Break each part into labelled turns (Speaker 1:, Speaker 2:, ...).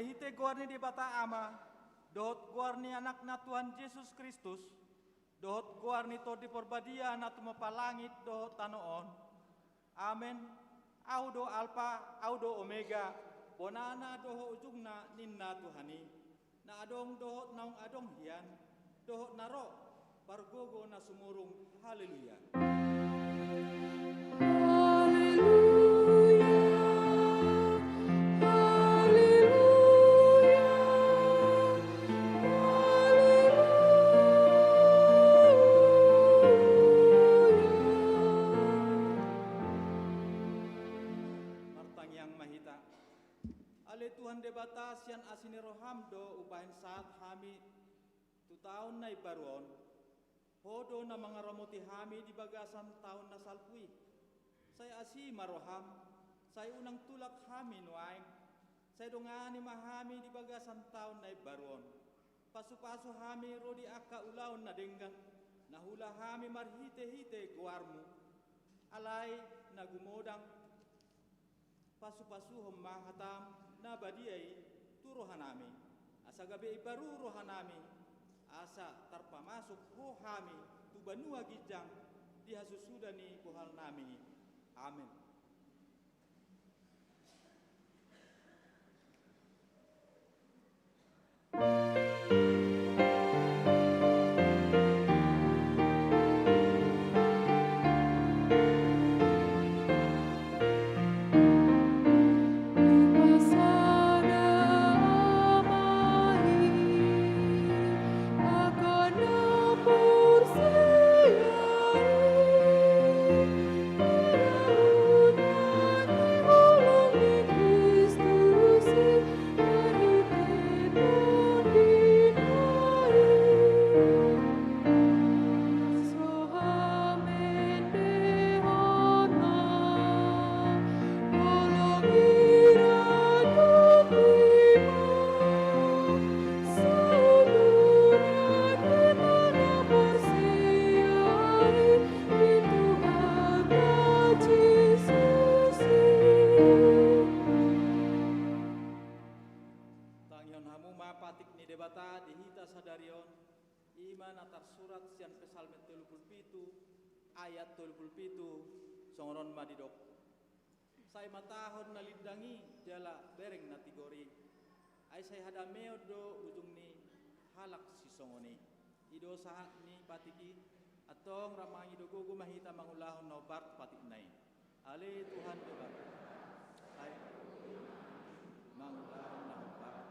Speaker 1: hite guarni di bata ama, dohot guarni anakna Tuhan Yesus Kristus, dohot guarni to di porbadia na tumapalangit dohot tanoon. Amen. Audo alfa, audo omega, bonana doho ujungna ninna Tuhani, na adong dohot naung adong hian, dohot naro, bargogo na sumurung. Haleluya. Tuhan debata sian asini roham do upahin saat hami tu tahun na ibaruon hodo na mga ramoti hami di bagasan tahun na salpui saya asi maroham saya unang tulak hami nuaing saya dongani mahami di bagasan tahun na ibaruon pasu-pasu hami rodi aka ulaon na denggang nahula hami marhite-hite guarmu alai na gumodang pasu-pasu mahatam na badiai tu rohanami asa gabe baru rohanami asa tarpa masuk rohami tu banua gijang dihasusudani kuhal nami. Amin. Ayat 37 songoron madidok saya matahon nalidangi jala bereng natigori ay saya hadameo do ujung ni halak si songoni ido saat ni patiki atong ramangi do gugu mahita mangulahon no bart patik nai ale Tuhan debat ay mangulahon no bart.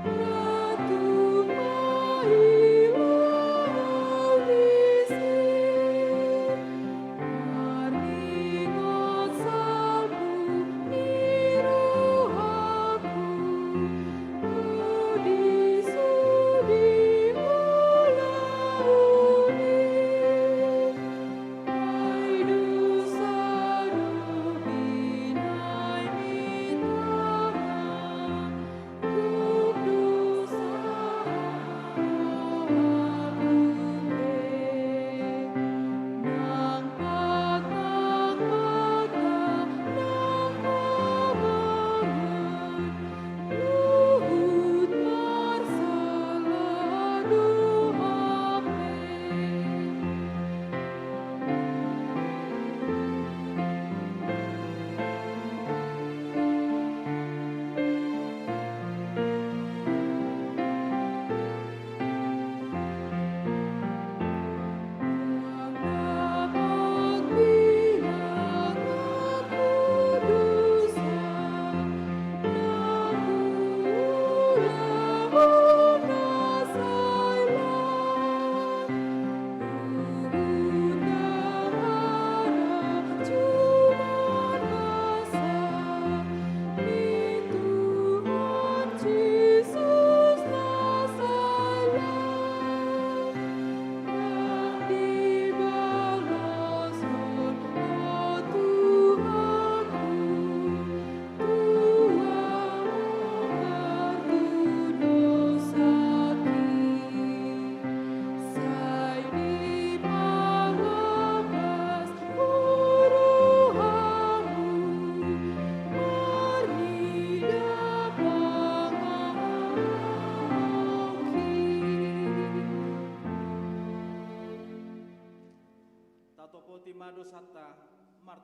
Speaker 2: Ratu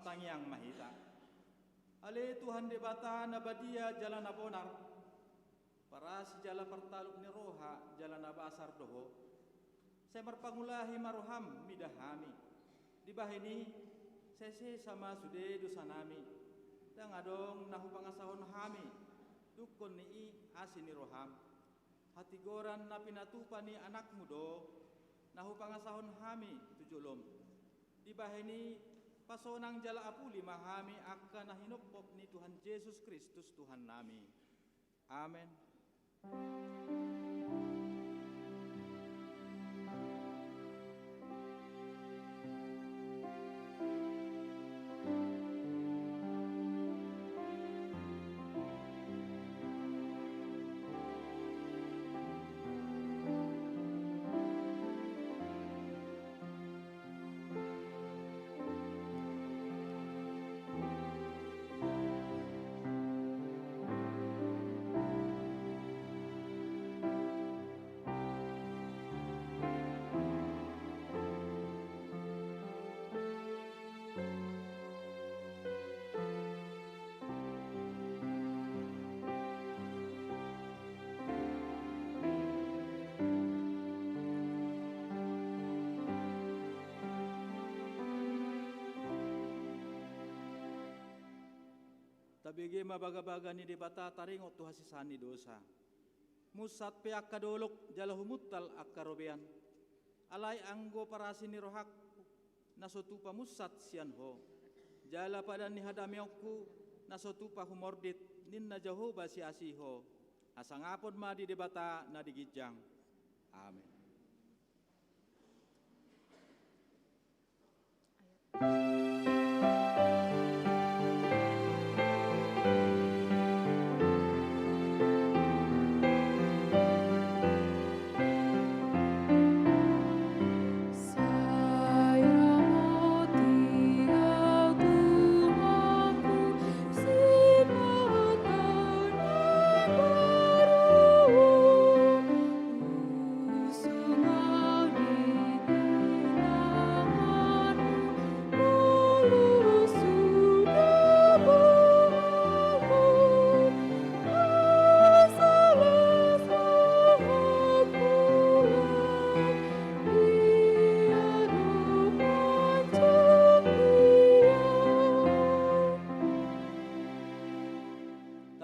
Speaker 1: Sangyang Mahita. Ale Tuhan debata na badia jalan na bonar, para si jala pertaluk ni roha jalan na basar doho, saya marpangulahi maruham midahami, di bahini sese sama sude dosanami, dang adong nahu pangasahon hami, dukon ni asin ni roham, hati goran na pinatupa ni anak mudo, nahu pangasahon hami tujulom, di bahini pasonang jala apuli mahami akan nahinopop ni Tuhan Yesus Kristus Tuhan nami. Amen. Tabigi mabaga-baga ni debata taringot tu hasisani dosa. Musat peak kadolok jala humuttal akkarobean. Alay anggo parasi ni rohak nasotupa musat sian ho. Jala pada ni hadamiokku nasotupa humordit ninna Jehovah si asiho. Asangapon ma di debata na digijang. Amen.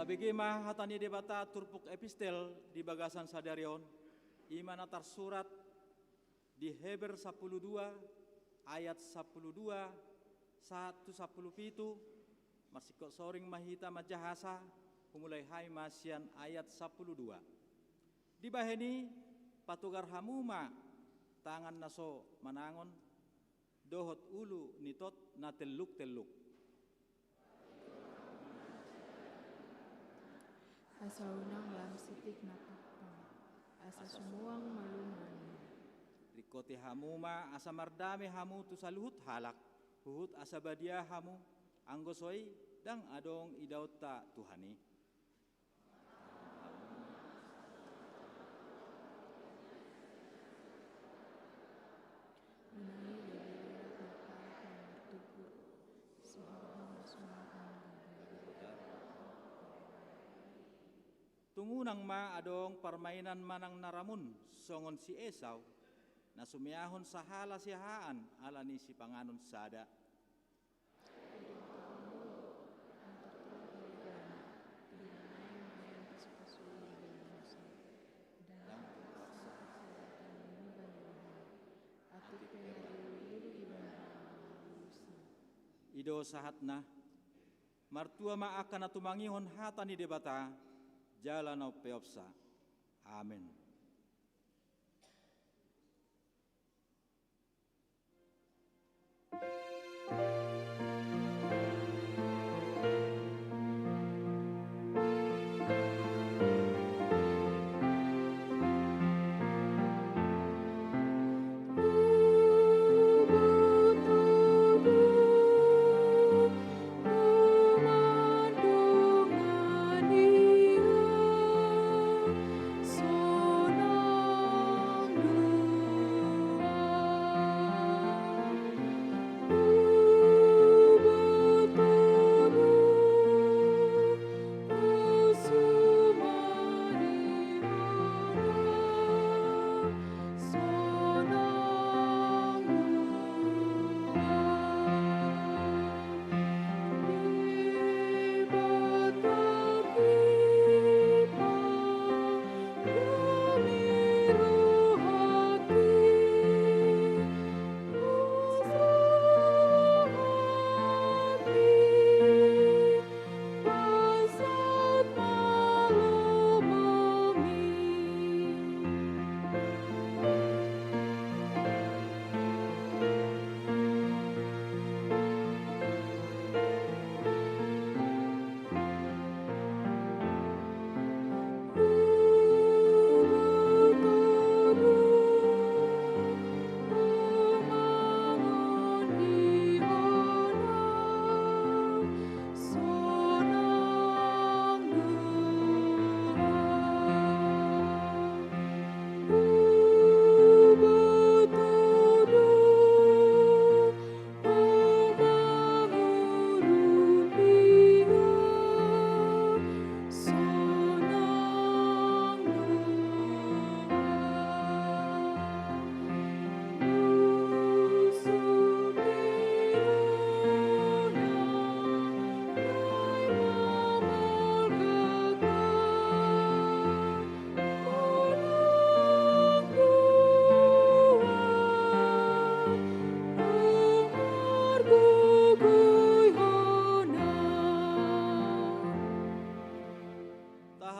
Speaker 1: Bagaimana hatani debata turpuk epistel di bagasan sadarion, imana tersurat di Heber 12 ayat 12 1-10 masiko soring mahita majahasa humulai hai masian ayat 12. Di baheni patugar hamuma tangan naso manangon dohot ulu nitot na teluk-teluk.
Speaker 2: Asa unang lamsitik na pakpang, asa sumuang maluman.
Speaker 1: Rikoti hamuma asa mardame hamu tu saluhut halak, huhut asa badia hamu, anggosoy dang adong idauta Tuhani.
Speaker 2: Menangi lebelat naparak na bertugur, sehingga sumuang
Speaker 1: Tungunang ma adong permainan manang naramun songon si Esau na sumiyahon sa hala si haan alani si panganon sada. Ido sahat na martua ma akan natumangihon hata ni debata jalan au peopsa. Amen.
Speaker 2: So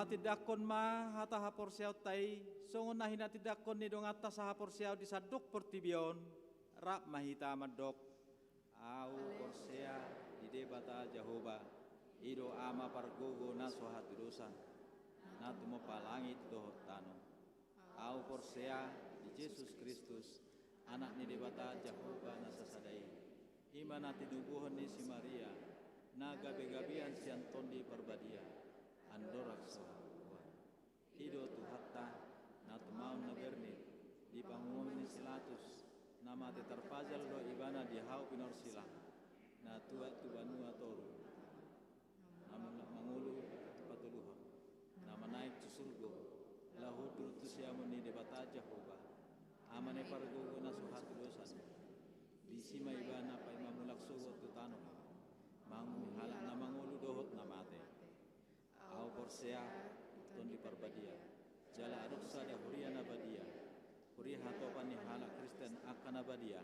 Speaker 1: tidakon ma hata hapor siaw tay songon na hina tidakon ni dong atas hapor siaw di sadok portibion rap mahita madok au porsea di debata Jehovah ido ama pargogo na sohat dosa na tumo palangit dohot tano au porsea di Yesus Kristus anak ni debata Jehovah na sasadai imana tinubuhon ni si Maria na gabi-gabian si Antondi perbadia andorak soha ido tuhatta na tumaon na bernit di pangumum ni silatus na mati terpajal do ibana di hau pinorsila na tua tubanua toru namun mangulu patuluha na manaik tu surgo lahu turutus yamun ni debata Jehovah amane pargogo na sohatu dosan di sima ibana pa imamulak suho tutano mangu halak na mangulu dohot na mate au porsea ton di parbadia jala aduksa da huria na badia huria hatopan ni halak Kristen akan abadia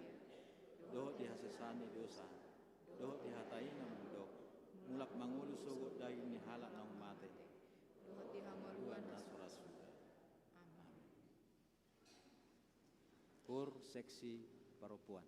Speaker 1: dohot di hasesani dosa dohot di hatai na mundok mulak mangulu sugo daging ni halak na mate
Speaker 2: dohot di hamaluan
Speaker 1: na surasuda amin. Kur seksi perempuan.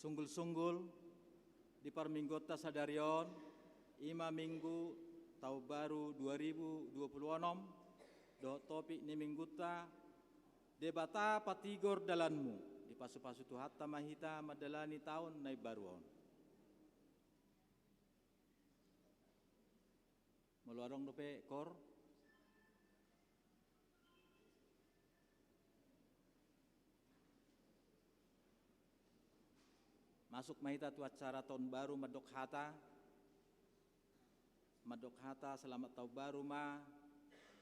Speaker 1: Sunggul-sunggul di parminggota sadarion ima minggu tau baru 2026 do topik ni mingguta debata patigor dalanmu di pasu-pasu tu hatta mahita madalani tahun nai baruon. Meluarong dope kor. Masuk mahita tu acara tahun baru Madok Hata selamat tahun baru ma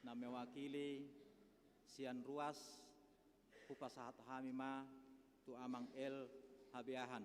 Speaker 1: na mewakili sian ruas upasahat hami ma tu amang el habiahan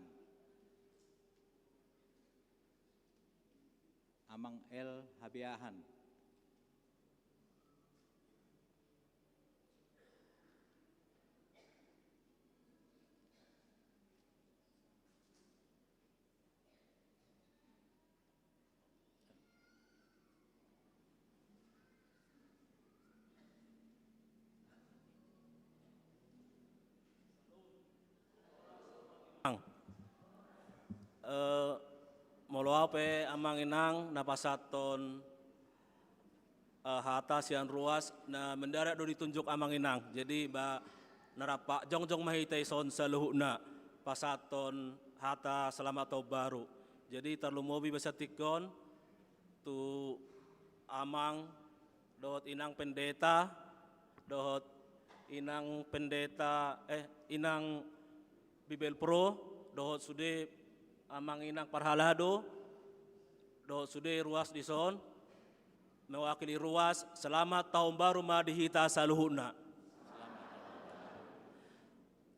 Speaker 3: Moloape amang inang napasaton hata sian ruas na mendarat do ditunjuk amang inang. Jadi ba narapak jongjong mahitay son sa luhuna pasaton hata selamat tahun baru. Jadi terlumobi basatikon tu amang dohot inang pendeta inang Bibel Pro dohot sude amang inang parhalado dohot sude ruas dison mewakili ruas selamat tahun baru ma dihita saluhuna.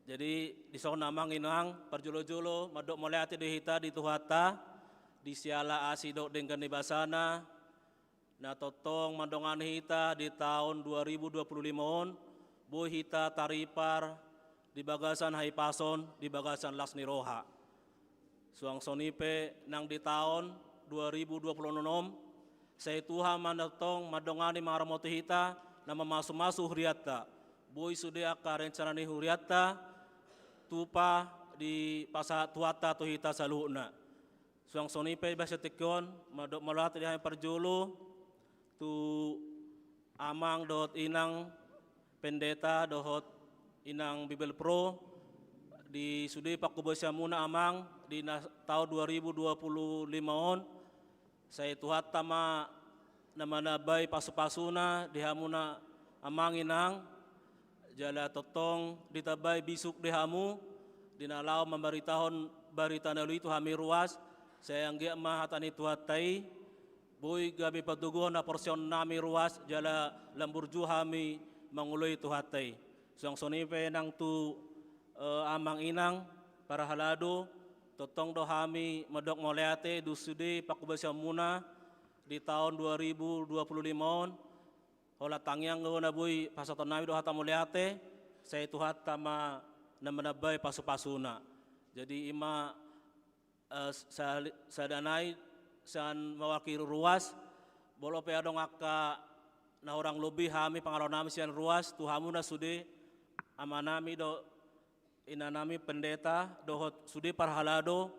Speaker 3: Jadi dison amang inang parjulo-julo madok moleati dihita di tuhata di siala asido dengan di basana na totong mandongan hita di tahun 2025 on boy hita taripar di bagasan Haipason di bagasan Lasni Roha. Suang sonipe nang di tahun 2026 saya Tuhan mandatong madongani maramoto hita na mamasu-masu huriata. Boy sudah ka rencana ni huriata tupa di pasa tuata tu hita saluhna. Suang sonipe basetikon madok malati di parjulu tu amang dohot inang pendeta dohot inang Bibel Pro di sudi pakubosya muna amang di tahun 2025 on saya tuhat tama namanabay pasu-pasuna dihamuna amang inang jala totong ditabay bisuk dihamu dinalaw memberitahon barita nalu itu hami ruas saya anggi mahatani tuhatai boy gabi patuguhon na porsyon nami ruas jala lamburju hami manguloy tuhatai suang sonipe nang tu amang inang para halado totong dohami medok moleate dusude pakubasya muna di tahun 2025 on hola tangyang na boy pasaton nami dohata moleate saya tuhat tama na menabay pasu-pasuna. Jadi ima sadanay san mewakili ruas bolo pe adong akka na orang lebih hami pangalaw nami sian ruas tuhamu na sude amanami do inanami pendeta dohot sudi parhalado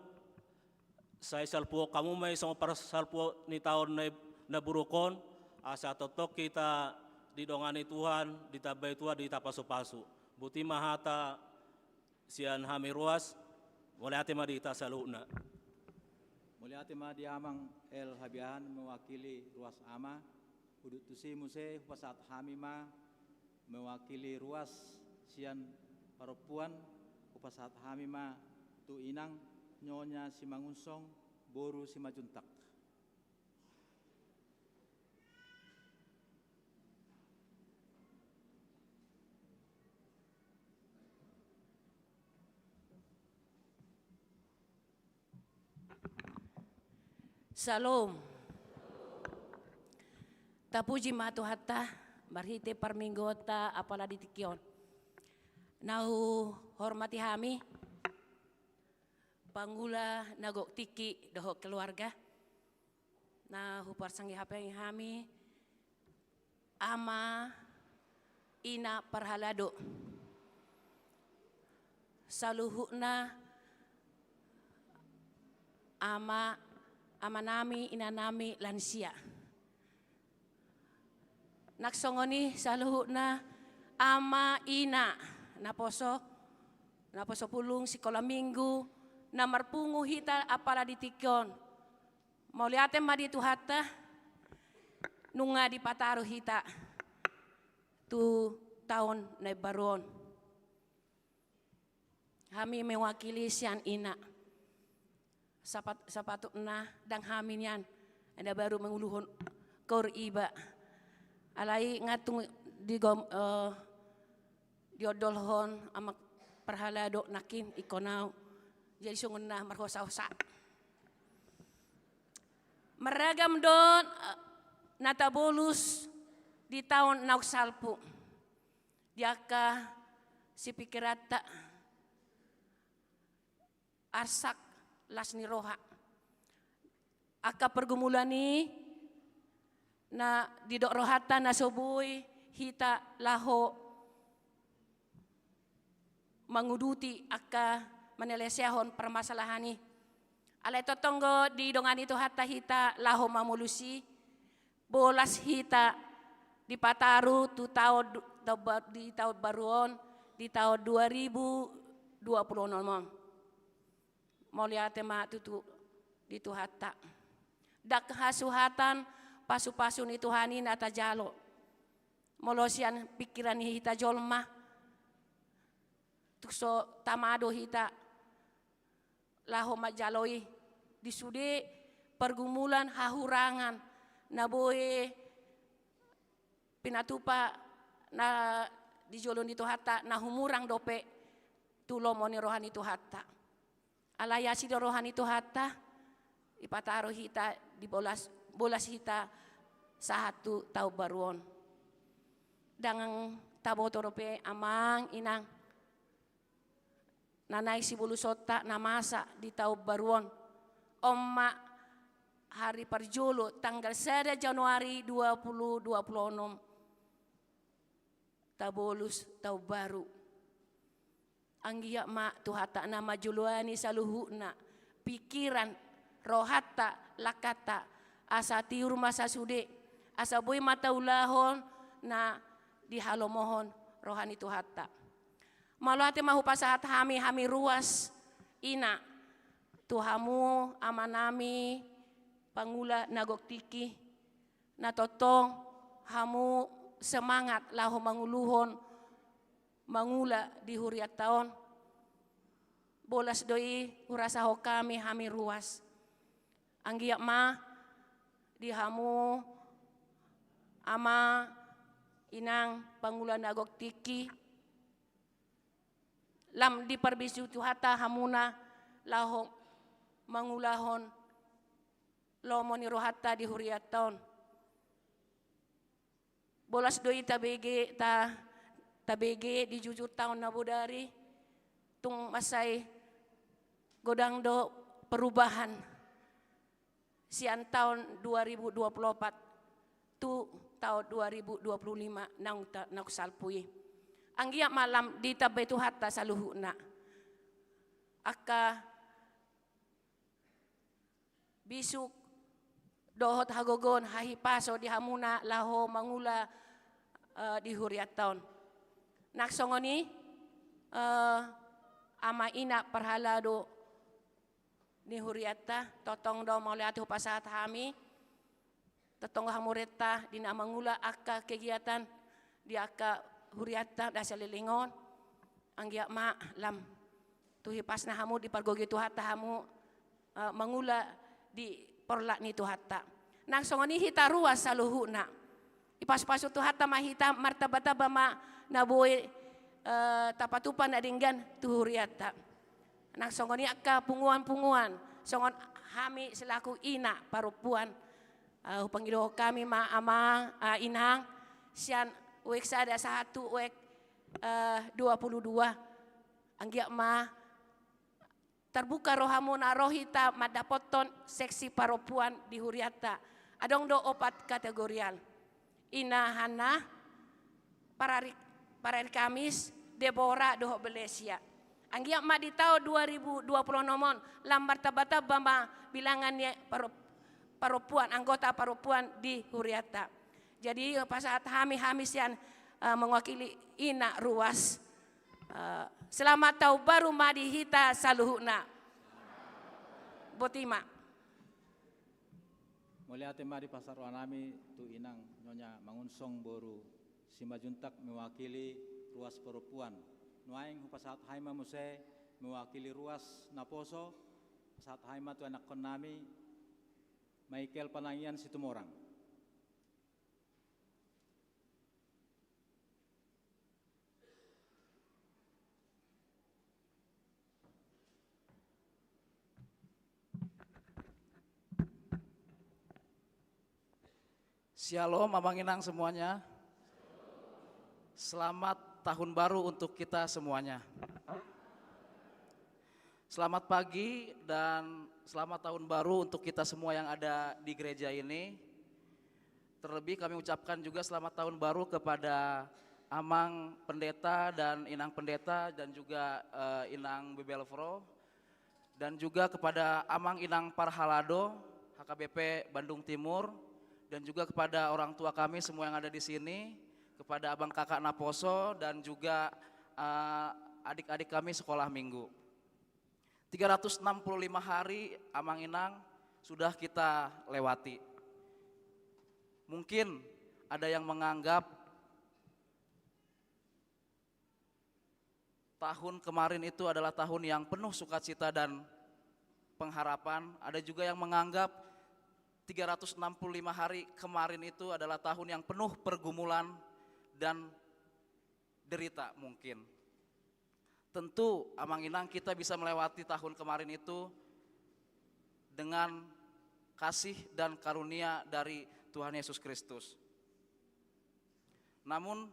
Speaker 3: saya salpo kamu may sama para salpo ni tahun na burukon asa totok kita didongani Tuhan ditabay Tuhan ditapasu-pasu buti mahata sian hami ruas mulai ati madita saluna
Speaker 1: Mulai ati ma di amang el habiahan mewakili ruas ama udut tusi muse pasat hami ma mewakili ruas sian perempuan upasat hami ma tu inang nyonya si mangunsong boru si majuntak.
Speaker 4: Salom. Tapuji matu hatta marhite parminggota apala ditikyon. Nahu hormati hami panggula nagok tiki dohok keluarga. Nahu parsangi hapeng hami ama ina parhalado. Saluhuna ama nami, ina nami, lansia. Naksongoni sa luhut na ama, ina, naposo pulong sikola minggu, na marpungu hita apala ditikon. Mauliate ma di tuhata, nunga di pataru hita, tu tahun na baron. Kami mewakili sian ina. Sapatut na dang hamin yan. Ada baru menguluhon kor iba. Alai ngatung diodolhon amak perhalado nakin ikonau. Jadi sungun na marhosa-hosa. Meragam don natabolus di tahun nauksalpu. Diaka si pikirata arsak lasni roha. Aka pergumulani na didok rohata na sobui hita laho menguduti aka menelesehon permasalahani. Alai totonggo di dongan itu hatta hita laho mamulusi bolas hita di pataru tu tahun di tahun baruon di tahun 2020 nomong. Mauliate ma tutu di tuhata. Dak hasuhatan pasu-pasu ni Tuhani nata jalo. Molosian pikiran hita jolma. Tukso tamado hita laho majaloi disude pergumulan hahurangan naboe pinatupa na di jolon itu hatta na humurang dope tulomoni rohani itu hatta. Alayasi do rohani itu hatta ipataro hita di bolas hita sahatu tau baruon. Dangang taboto rope amang inang nanai si bulu sota namasa di tau baruon. Omma hari perjolo tanggal 1 Januari 2026 tabolus tau baru. Anggia ma tuhata nama juluani saluhuna pikiran rohata lakata asa tiur masa sude asa boy mata ulahon na dihalomohon rohani tuhata. Maluate mahu pasahat hami ruas ina tuhamu amanami pangula nagoktiki na totong hamu semangat laho manguluhon mangula di huriat tahun bolas doi urasa hokami hami ruas anggia ma dihamu ama inang pangula nagok tiki lam di perbisu tuhata hamuna laho mangulahon lomoni rohata di huriat tahun bolas doi tabege di jujur tahun nabudari tung masai godang do perubahan sian tahun 2024 tu tahun 2025 nang salpui anggia malam di tabe tu hatta saluhuna aka bisuk dohot hagogon hahi paso di hamuna laho mangula di huriat tahun. Naksongoni ama ina perhalado ni huriata totong do mauliatu pasahat hami totong hamureta dina mangula aka kegiatan di aka huriata dasa lilingon anggia ma lam tuhi pasna hamu di pargogi tuhata hamu mangula di porlak ni tuhata naksongoni hita ruas saluhuna ipas-pasu tuhata mahita martabataba ma naboy tapatupan adinggan tuhuriata. Nang songoni akka punguan-punguan songon hami selaku ina parupuan pangido kami ma ama inang sian wek sada satu wek 22 anggia ma terbuka rohamu na rohita madapoton seksi parupuan di huriata adong do 4 kategorial ina hana pararik Kamis Deborah doho Belesia Anggiak mak di tahun 2020 nomon lambar tabata bama bilangannya perempuan anggota perempuan di Huriata. Jadi pas saat Hamis yang mewakili ina ruas. Selamat tahun baru madi hita saluhuna. Botima.
Speaker 1: Mulia tema di pasar wanami tu inang nyonya mangunsong boru simajuntak mewakili ruas perempuan. Nuaing pasat haima muse mewakili ruas Naposo. Pasat haima tu anak konami Michael Panangian Situmorang.
Speaker 5: Shalom Abang Inang semuanya. Selamat tahun baru untuk kita semuanya. Selamat pagi dan selamat tahun baru untuk kita semua yang ada di gereja ini. Terlebih kami ucapkan juga selamat tahun baru kepada Amang Pendeta dan Inang Pendeta dan juga Inang Bebelfro. Dan juga kepada Amang Inang Parhalado, HKBP Bandung Timur. Dan juga kepada orang tua kami semua yang ada di sini, kepada abang kakak Naposo dan juga adik-adik kami sekolah minggu. 365 hari Amang Inang sudah kita lewati. Mungkin ada yang menganggap tahun kemarin itu adalah tahun yang penuh sukacita dan pengharapan. Ada juga yang menganggap 365 hari kemarin itu adalah tahun yang penuh pergumulan dan derita mungkin. Tentu Amang Inang kita bisa melewati tahun kemarin itu dengan kasih dan karunia dari Tuhan Yesus Kristus. Namun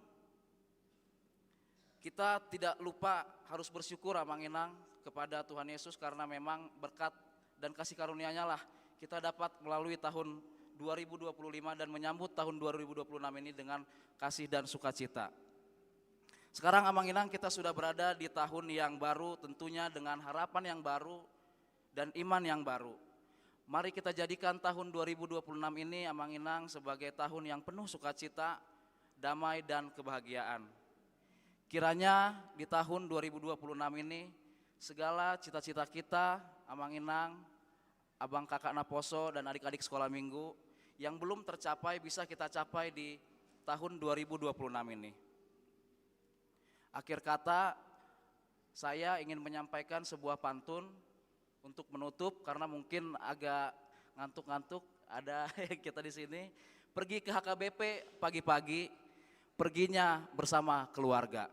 Speaker 5: kita tidak lupa harus bersyukur Amang Inang kepada Tuhan Yesus karena memang berkat dan kasih karunia-Nya lah kita dapat melalui tahun 2025 dan menyambut tahun 2026 ini dengan kasih dan sukacita. Sekarang Amang Inang kita sudah berada di tahun yang baru tentunya dengan harapan yang baru dan iman yang baru. Mari kita jadikan tahun 2026 ini Amang Inang sebagai tahun yang penuh sukacita, damai dan kebahagiaan. Kiranya di tahun 2026 ini segala cita-cita kita Amang Inang, abang kakak Naposo dan adik-adik sekolah minggu yang belum tercapai bisa kita capai di tahun 2026 ini. Akhir kata saya ingin menyampaikan sebuah pantun untuk menutup karena mungkin agak ngantuk-ngantuk ada kita di sini. Pergi ke HKBP pagi-pagi, perginya bersama keluarga.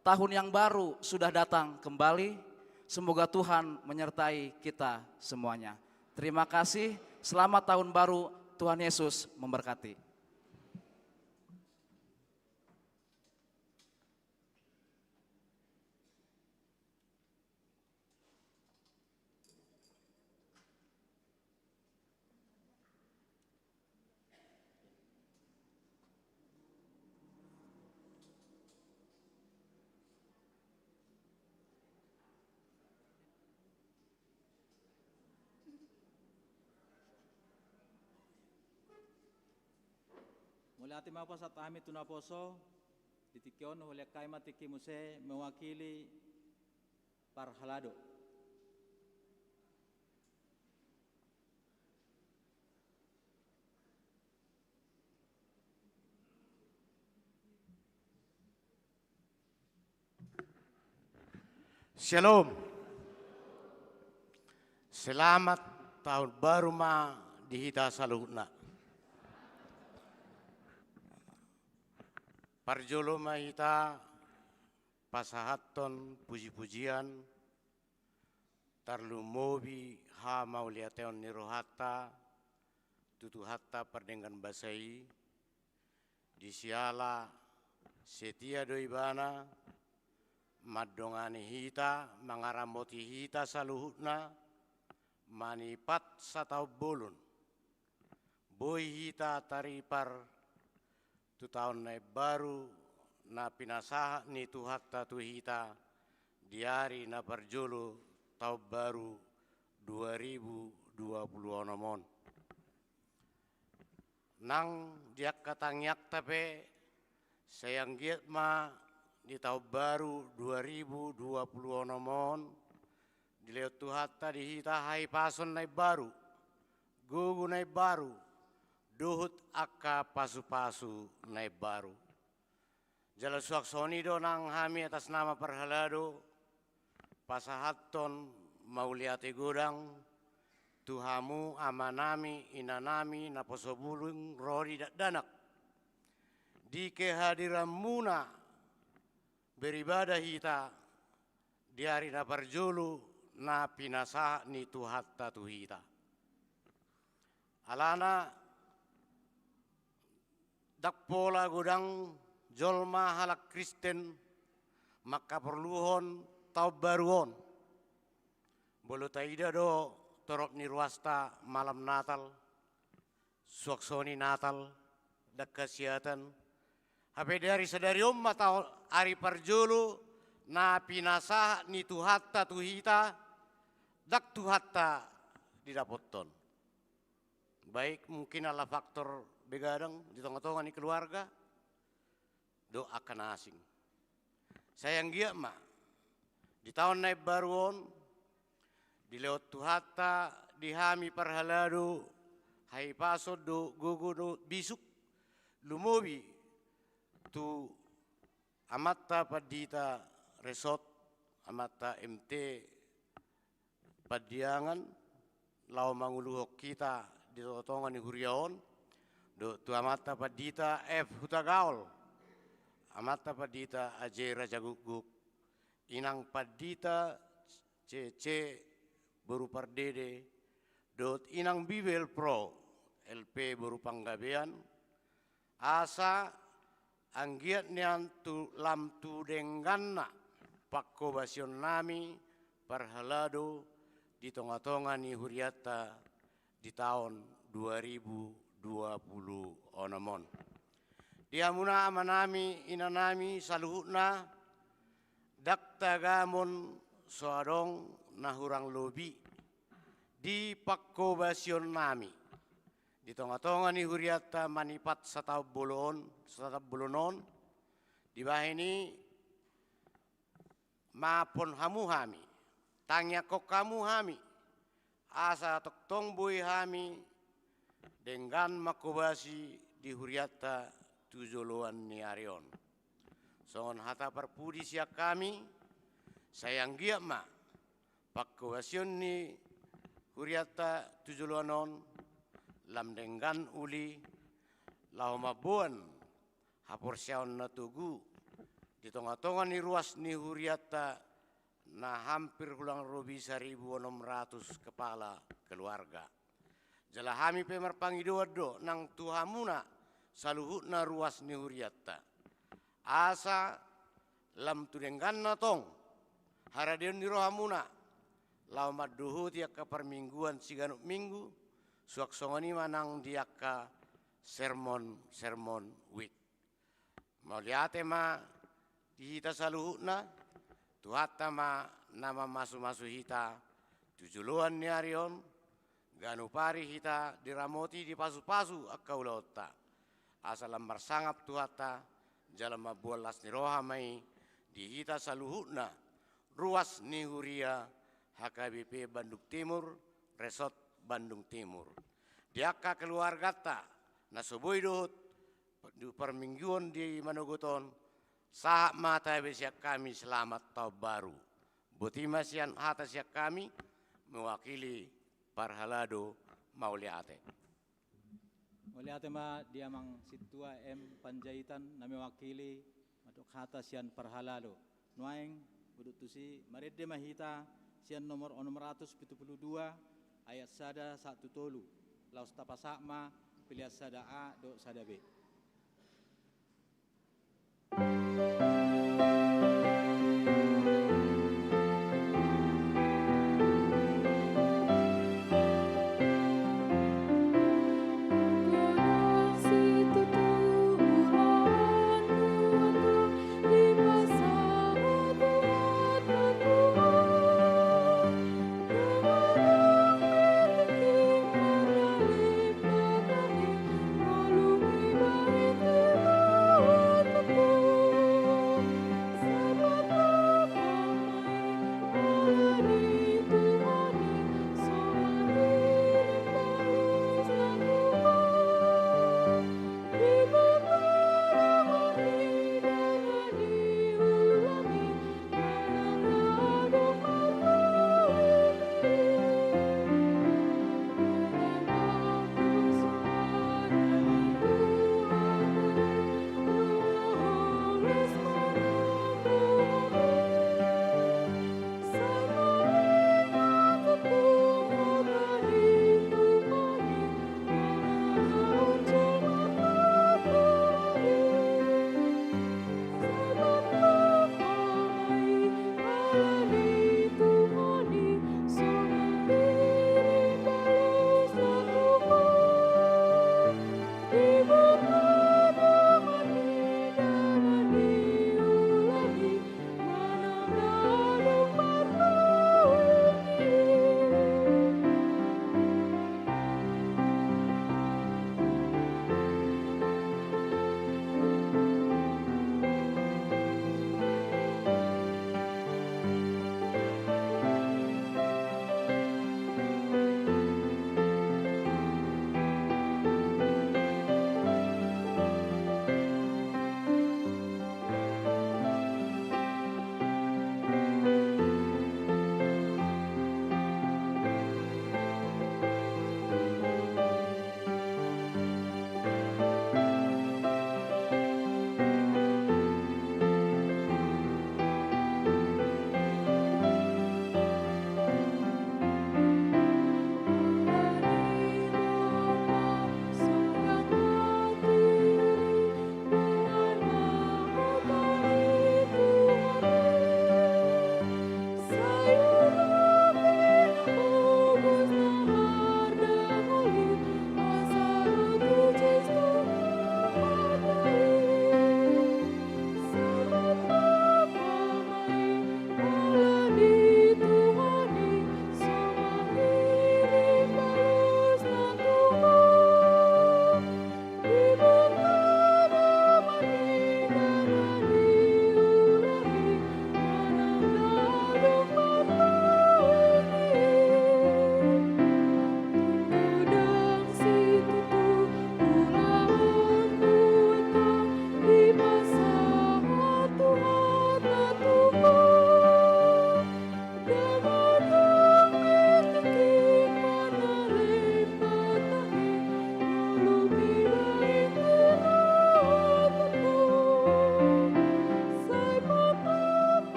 Speaker 5: Tahun yang baru sudah datang kembali. Semoga Tuhan menyertai kita semuanya. Terima kasih, selamat tahun baru, Tuhan Yesus memberkati.
Speaker 1: Mulia ati mapa sa tami tunaposo ditikyon oleh kaima tiki muse mewakili Parhalado.
Speaker 6: Shalom. Selamat tahun baru ma di hita saluhna. Parjolo ma hita pasahaton puji-pujian tarlu mobi ha mauliateon nirohata tutuhatta perdengan basai disiala setia doibana madongani hita mangaramoti hita saluhna manipat satau bolun boy hita taripar tu tahun baru na pinasaha ni tu hatta tu hita di hari na parjolo tahun baru 2020 mon. Nang diak katangyak tapi sayang giat ma di tahun baru 2020 mon. Dileo tuhata di hita hai pason nai baru, gugu nai baru, duhut akka pasu-pasu nai baru. Jala suak soni do nang hami atas nama Parhalado, pasahaton mauliate godang, tuhamu amanami inanami naposobulung rori danak. Di kehadiran muna beribadah hita di hari na parjolo na pinasa ni tuhatta tuhita. Alana dakpola godang jolma halak Kristen maka perluhon tau baruon. Bolo taida do torop ni ruasta malam Natal, suaksoni Natal, dak kasiatan. Hape dari sadari matau hari parjolo na pinasa ni tuhatta tuhita dak tuhatta didapoton. Baik mungkin ala faktor begadang di tengah-tengah ni keluarga do akan asing. Sayang gia ma di tahun naik baruon di lewat tuhatta di hami Parhalado hai paso do gugu do bisuk lumobi tu amatta padita resort amatta MT Padiangan lau manguluhok kita di totongan ni huriaon do tu amata padita F hutagaol amata padita ajera jaguguk inang padita CC baru pardede dot inang bibel pro LP baru panggabean asa anggiat nian tu lam tu dengganna pakko basion nami Parhalado di tonga-tonga ni huriata di tahun 2020 onomon. Diamuna amanami inanami saluhutna dakta gamon soadong nahurang lobi di pakko basion nami. Di tonga-tonga ni huriata manipat satap bolonon di bahini mapon hamu hami. Tangya kok kamu hami, asa toktong boy hami, dengan makobasi di huriata tujoloan ni arion. Songon hata perpudi siak kami, sayang giat ma, pakobasion ni huriata tujoloanon, lam dengan uli, lau mabuan, hapor siaon na tugu, di tonga-tonga ni ruas ni huriata, na hampir hulang robi 1.600 kepala keluarga. Jala hami pemer pangidoado nang tuhamuna saluhutna ruas ni huriatta. Asa lam tudenggan na tong haradion ni rohamuna lau madduhu tiaka permingguan siganuk minggu suak songoni manang diaka sermon week. Mau liate ma dihita saluhutna tuhatta ma nama masu-masu hita tujuluan ni arion ganu pari hita diramoti di pasu-pasu akkau lautta asal lambar sangap tuhatta jalan mabualas ni rohamai di hita saluhutna ruas ni huria HKBP Bandung Timur Resort Bandung Timur diaka keluargata nasoboi dohut di permingguan di Manogoton saat mata besiak kami selamat tahun baru. Butima sian atas siak kami mewakili Parhalado Mauliate.
Speaker 1: Mauliate ma dia mang situa M Panjaitan na mewakili madok hata sian Parhalado. Nuaing budut tusi marede mahita sian nomor 672 ayat sada 1 tolu. Laus tapasakma pilihan sada A do sada B.
Speaker 2: Di masa Tuhan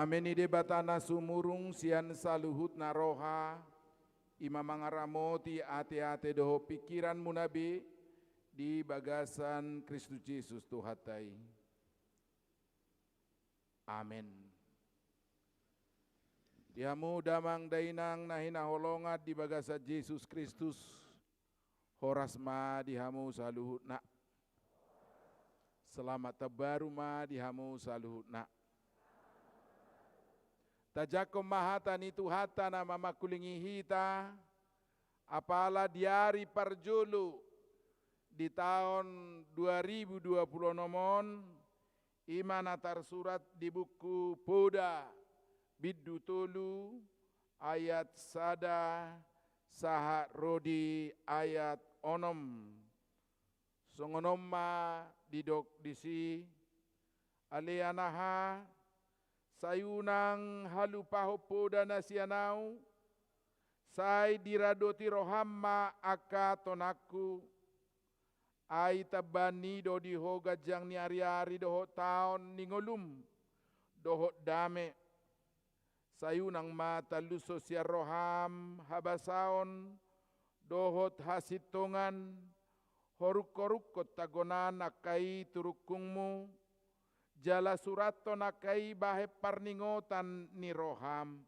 Speaker 7: Amin ide batana sumurung sian saluhut naroha ima mangaramoti ate-ate doho pikiran munabi di bagasan Kristus Yesus Tuhatai. Amin. Dihamu damang dainang nahina holongat di bagasa Yesus Kristus horas ma dihamu saluhut nak. Selamat tabaru ma dihamu saluhut nak. Tajakom mahata ni Tuhata na mamakulingi hita apala diari parjulu di tahun 2020 nomon imana tersurat di buku Poda Biddu Tolu ayat sada saha rodi ayat onom songonomma didok disi aleanaha sayunang halupaho poda nasianau sai diradoti rohamma aka tonaku ai tabani do di hoga jang ni ari-ari doho taon ningolum doho dame sayunang mata luso sia roham habasaon dohot hasitongan horuk-horukot tagonan akai turukungmu jala surato nakai bahe parningotan ni roham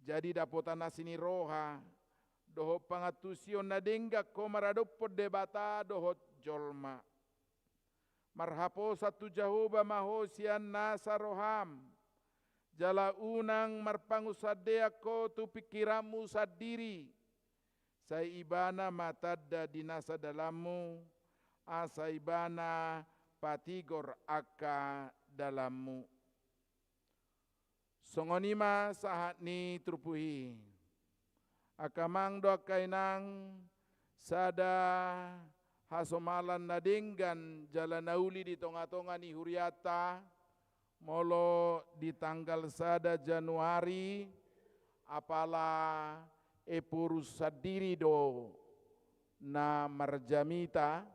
Speaker 7: jadi dapotan asini roha doho pangatusion nadengga ko maradopod debata dohot jolma marhapo satu jahoba mahosian nasa roham jala unang marpangusadea ko tu pikiramu sadiri sai ibana matadda dinasa dalammu asa ibana patigor aka dalammu songonima sahat ni trupuhi akamang do kainang sada hasomalan nadenggan jala nauli di tonga-tonga ni huriata molo di tanggal sada Januari apala epurus sadiri do na marjamita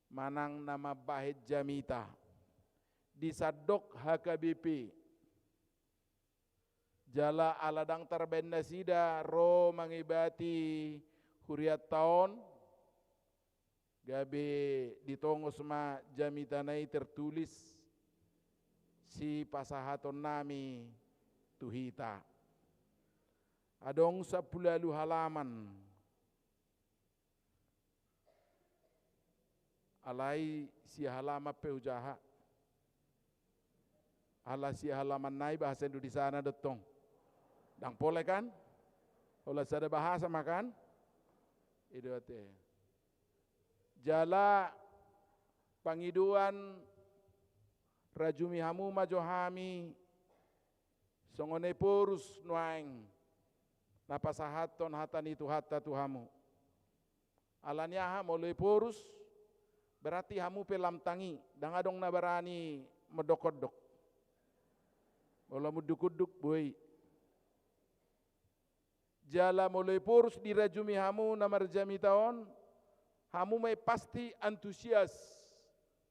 Speaker 7: manang nama bahet jamita di sadok HKBP jala aladang terbenda sida ro mangibati huriat taon gabe ditongos ma jamita nai tertulis si pasahaton nami tuhita adong 10 halaman alai si halama peujaha ala si halaman nai bahasa Indonesia na dotong dang pole kan olah sada bahasa makan idote jala pangiduan rajumi hamu majohami songone porus nuaing napasahaton hatan itu hatta tuhamu alanya ha moloi porus berarti hamu pelam tangi dang adong nabarani medokodok olah mudukuduk boy jala moloi porus dirajumi hamu namarjami taon hamu may pasti antusias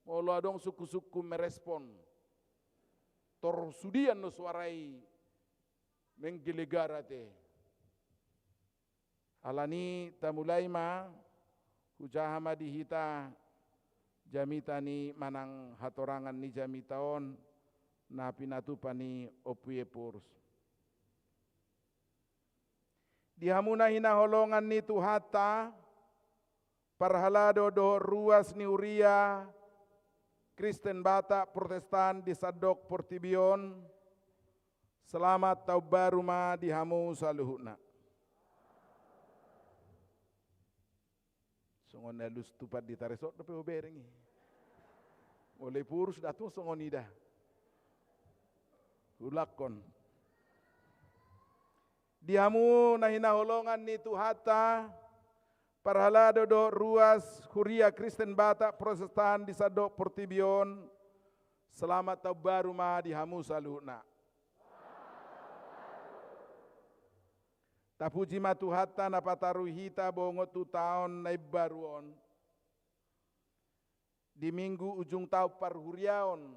Speaker 7: molo adong suku-suku merespon torsudian no suarai menggelegara te alani tamulai ma hujahama dihita jamita ni manang hatorangan ni jamitaon na pinatupani opuye purus dihamuna hinaholongan ni Tuhata parhalado do ruas ni uria Kristen Batak Protestan di Sadok Portibion selamat tau baru ma dihamu saluhuna songon elus tupat ditaresok tapi oberengi oleh purus datung songon ida ulakon dihamu nahina holongan ni Tuhata parhalado do ruas huria Kristen Batak Protestan di Sadok Portibion selamat tau baru ma dihamu saluhuna tapuji ma Tuhata napataruhita bongot tu taon na baruon di minggu ujung tau parhuriaon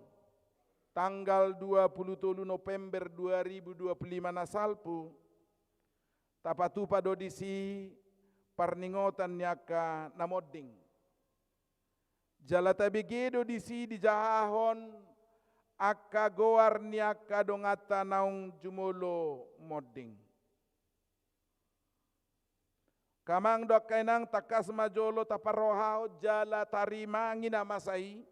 Speaker 7: tanggal 27 November 2025 nasalpu tapatu padodisi parningotan nyaka namodding jala tabigedo disi di jahahon akka goar nyaka dongata naung jumolo modding kamang dok kainang takas majolo taparohao jala tarima ngina masai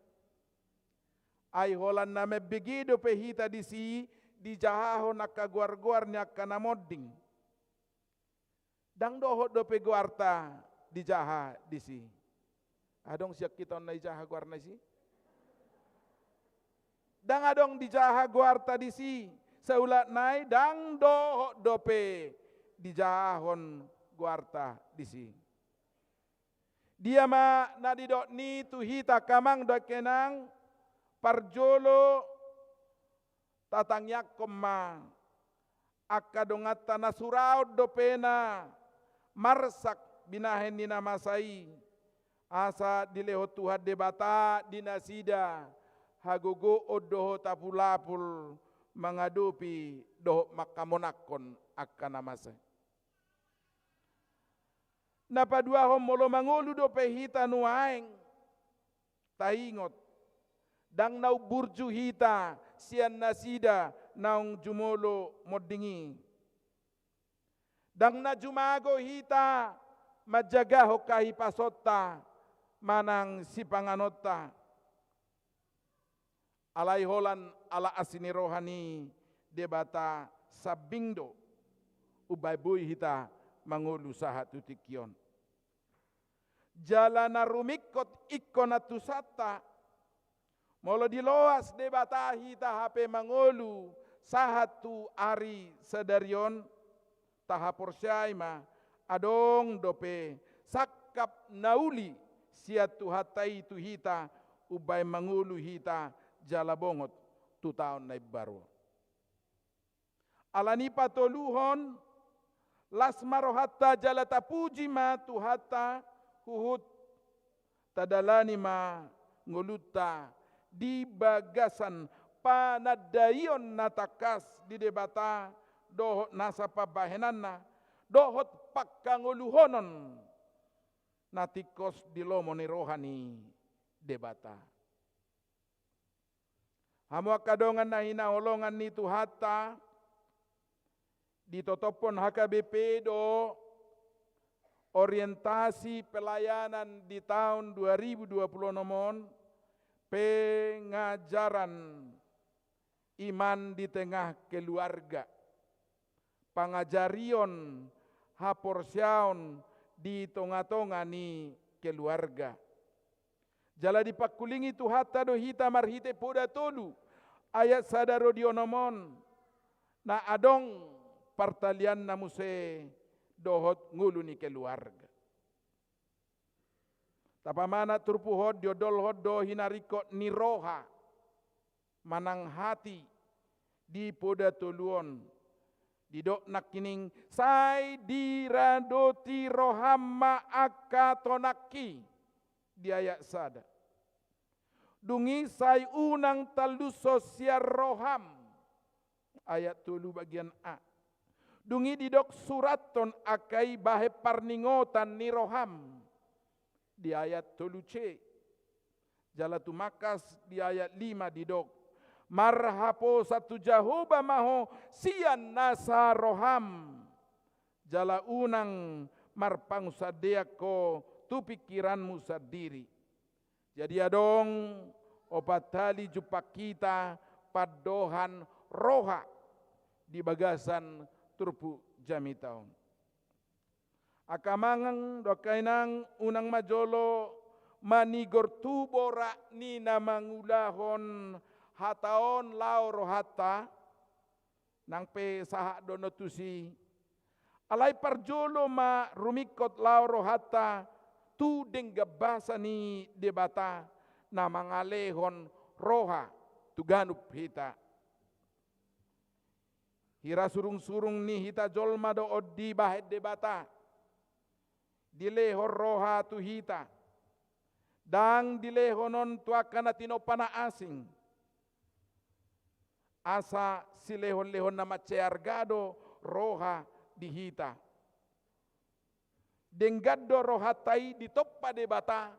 Speaker 7: ay holan na mebigido pehita disi di jahaho nakaguar-guar nyaka namodding dang dohot do pe guarta di jaha disi adong siak kiton na jaha guar na si dang adong di jaha guarta disi saulat nai dang dohot do pe di jahahon guarta disi dia ma nadidok ni tuhita kamang do kenang parjolo tatangyak koma akadongata na surau do pena marsak binahen ni namasai asa dileho Tuhan debata dinasida hagogo odoho tapulapul mengadupi doho makamonakon akan namasai napa dua homolo mangolu do pehita nuaeng taingot dang nau burju hita sian nasida naung jumolo moddingi dang na jumago hita majaga hokahi pasotta manang sipanganotta alai holan ala asini rohani debata sabingdo ubay boy hita mangulu sahat tutikion jalana rumikot ikona tusata molo diloas debata hita hape mangolu sahatu ari sedarion tahapor syaima adong dope sakap nauli siatu hatai tu hita ubay mangulu hita jalabongot tu taon na baru alani patoluhon lasmaro hatta jalata puji ma tu hatta huhut tadalani ma ngoluta di bagasan panadayon natakas di debata dohot nasa pabahenanna dohot pakkanguluhonon natikos di lomoni rohani debata hamu kadongan na hinaholongan ni tuhata ditotopon HKBP do orientasi pelayanan di tahun 2020 nomon pengajaran iman di tengah keluarga pangajarion haporsiaon di tonga-tonga ni keluarga jala dipakulingi tu hatta do hita marhite poda tolu ayat sadaro dionomon na adong partalian namuse dohot ngulu ni keluarga tapamana turpuhod diodol hodo hinarikot ni roha manang hati di poda toluon didok nakining sai diradoti rohamma akatonaki di ayat sada dungi sai unang talus sosial roham ayat tulu bagian A dungi didok suraton akai bahe parningotan ni roham di ayat tulu C jalatu makas di ayat 5 didok marhapo satu jahoba maho sian nasa roham jala unang marpang sadeako tu pikiranmu sendiri jadi adong opat tali jupak kita padohan roha di bagasan turpu jami taon akamangang dokainang unang majolo manigor tubora ni namangulahon hataon lao rohata nang pe saha donotusi alai parjolo ma rumikot lao rohata tu denggabasa ni debata na mangalehon roha tuganup hita hira surung-surung ni hita jolma do oddi bahet debata dilehor roha tu hita dang dilehonon tuakana tinopana asing asa silehon-lehon na maceargado roha dihita. Denggado roha tai ditoppa de bata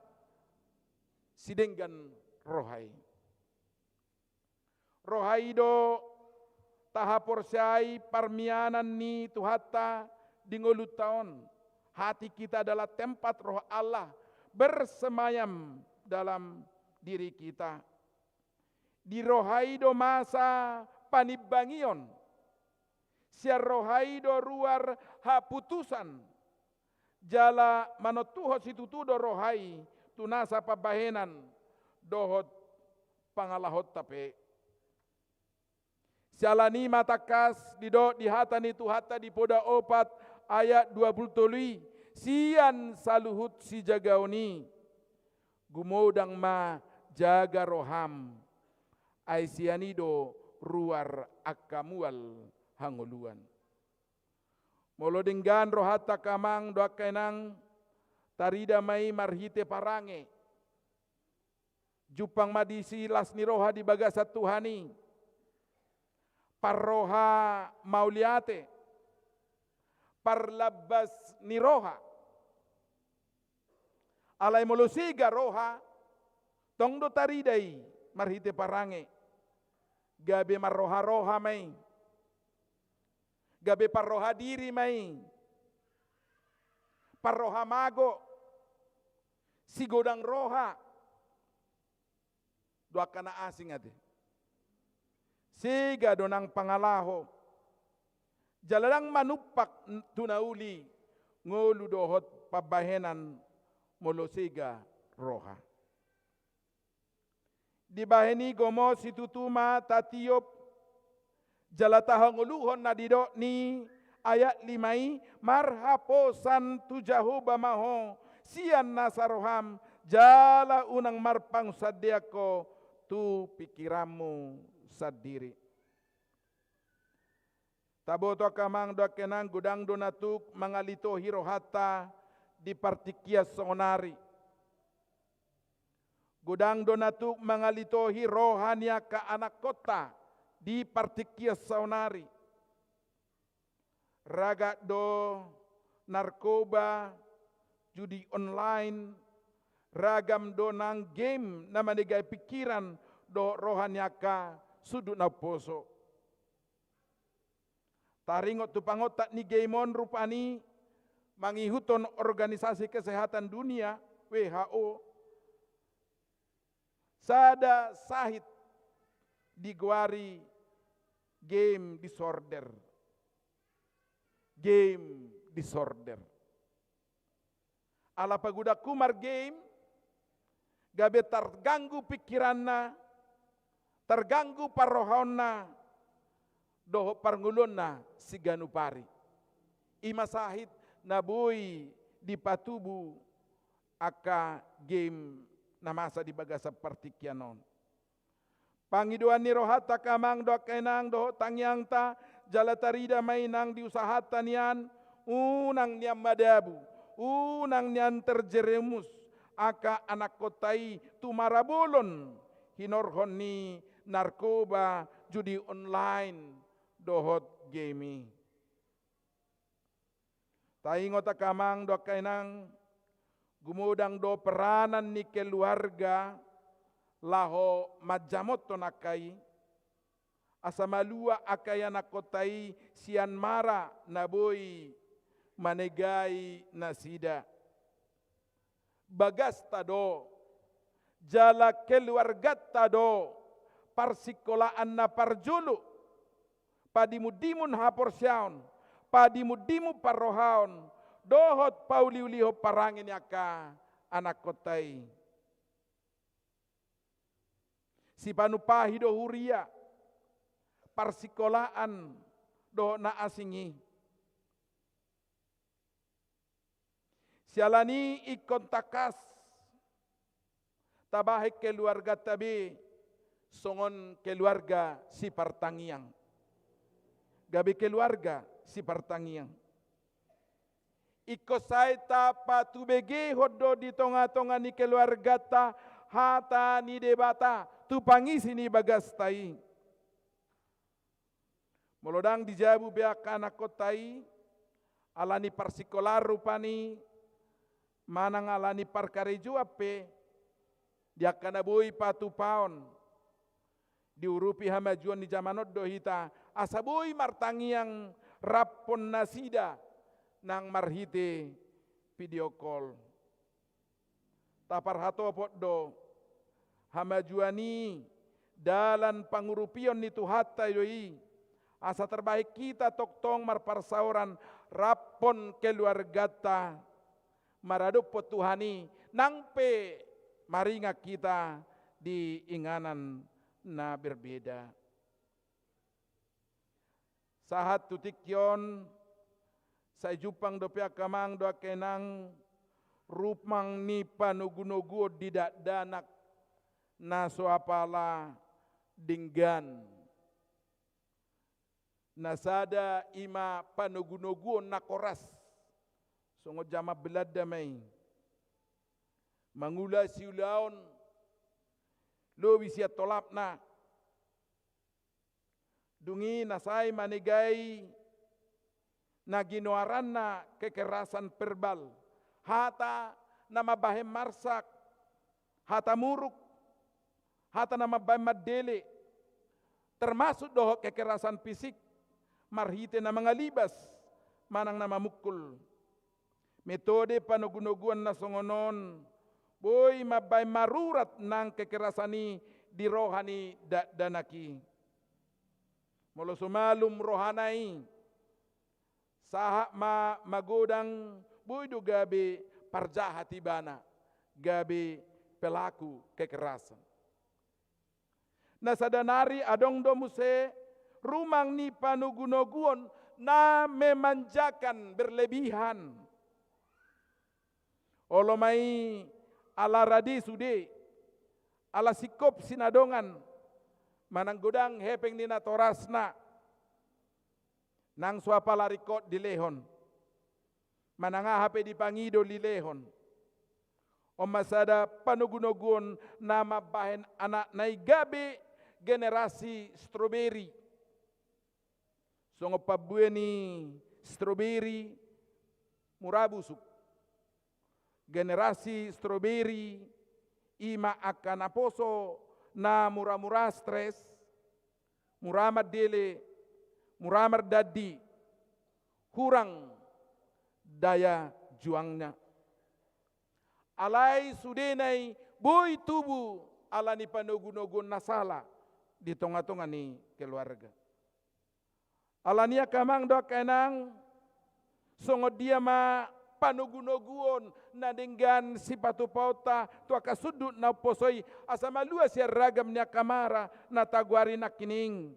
Speaker 7: sidenggan rohai. Rohai do tahaporsai parmianan ni tuhata dingolu taon. Hati kita adalah tempat roh Allah bersemayam dalam diri kita. Di rohai do masa panibangion. Sia rohai do ruar haputusan. Jala manotuho situtu do rohai tunasa pabahenan dohot pangalahot tape. Sialani matakas dido dihatani tuhata di poda opat ayat 20 sian saluhut si jagauni gumodang ma jaga roham ai sianido ruar akamual hanguluan. Molo denggan rohata kamang doa kenang tarida mai marhite parange. Jupang madisi lasni roha di bagasat Tuhani. Parroha mauliate. Parlabas ni roha. Alay molusiga roha. Tongdo taridai marhite parange. Gabe marroha-roha may. Gabe parroha diri may. Parroha mago. Sigodang roha. Dua kana asing ati. Siga donang pangalaho. Jalalang manupak tunauli. Ngolu dohot pabahenan molosiga roha. Di baheni gomo situtuma tatiop. Jalatahang uluhon na dido ni ayat 5 marhaposan tujahu bamaho sian nasaroham jala unang marpang sadiako tu pikiramu sadiri. Taboto kamang doa kenang gudang donatuk mangalito hirohata di partikia sonari. Gudang donatuk mangalito hirohania ka anak kota di partikia sonari. Raga do narkoba, judi online, ragam do nang game na manigay pikiran do rohaniaka sudut na poso. Taringot tu pangotak ni gameon rupani mangihuton organisasi kesehatan dunia WHO sada sahit digwari game disorder. Game disorder. Ala paguda kumar game, gabe terganggu pikiranna, terganggu parohonna, doho parngulonna siganu pari. Ima sahit nabui di patubu aka game namasa di bagasa partikianon. Pangiduan ni rohata kamang doa kenang doho tangyang ta jalatarida mainang diusahatan yan unang niam madabu unang nian terjeremus aka anak kotai tumarabolon hinorhon ni narkoba judi online dohot gaming. Taingot kamang doa kenang gumudang do peranan ni keluarga laho majamot to nakai asamalua akaya nakotai sian mara naboi manegai nasida bagas tado jala keluarga tado parsikolaan na parjulu padimudimun haporsyaon padimudimu parrohaon dohot pauliuliho parangin yaka anak kotai si panupahi do huria parsikolaan do na asingi sialani ikon takas tabahik keluarga tabi songon keluarga si partangiang gabi keluarga si partangiang ikosay ta patubege hodo di tonga-tonga ni keluarga ta hata ni debata tu pangisi ni bagastai Molodang dijabu beak anak kotai, alani parsikolar rupani, manang alani parkareju ape, dia kana boi patu paon, diurupi hamajuan di zamanot dohita, asaboi martangi yang rapon nasida, nang marhite video call. Tapar hatopot do, hamajuani, dalan pangurupion itu hatta yoi, asa terbaik kita toktong marparsauran rapon keluargata, maradop potuhani, nangpe maringa kita di inganan na berbeda. Sahat tutikyon sa jupang dopya kamang doa kenang rupang ni panugunugu didak danak na soapala dinggan. Nasada ima panugunugu na koras. Songo jama belad damai. Mangula siulaon lo wisia tolap na dungi nasai manigai na ginoaran na kekerasan verbal hata nama bahem marsak hata muruk hata nama bahem madele termasuk doh kekerasan fisik marhite na mga libas manang nama mukul metode panugunuguan na songonon boy mabay marurat ng kekerasani di rohani danaki. Molo sumalum rohanai saha magodang boy do gabi parjahati bana gabi pelaku kekerasan. Nasadanari adong do muse rumang ni panugunuguan na memanjakan berlebihan. Olomai ala radi sude, ala sikop sinadongan, manang godang hepeng nina torasna, nang suapa larikot di lehon, manang hape di pangido di lehon, omasada panugunugun nama bahen anak naigabe generasi stroberi, songo pabueni stroberi murabusuk. Generasi stroberi ima akan aposo na murah-murah stres, murah madele, murah mardadi, kurang daya juangnya. Alai sudenai boy tubuh alani panugunugun nasala di tonga-tonga ni keluarga. Alania kamang doa kenang songo dia ma panugunuguon na dengan sipatu pauta tua kasudut na posoi asama luas ya ragam nya kamara na taguari na kining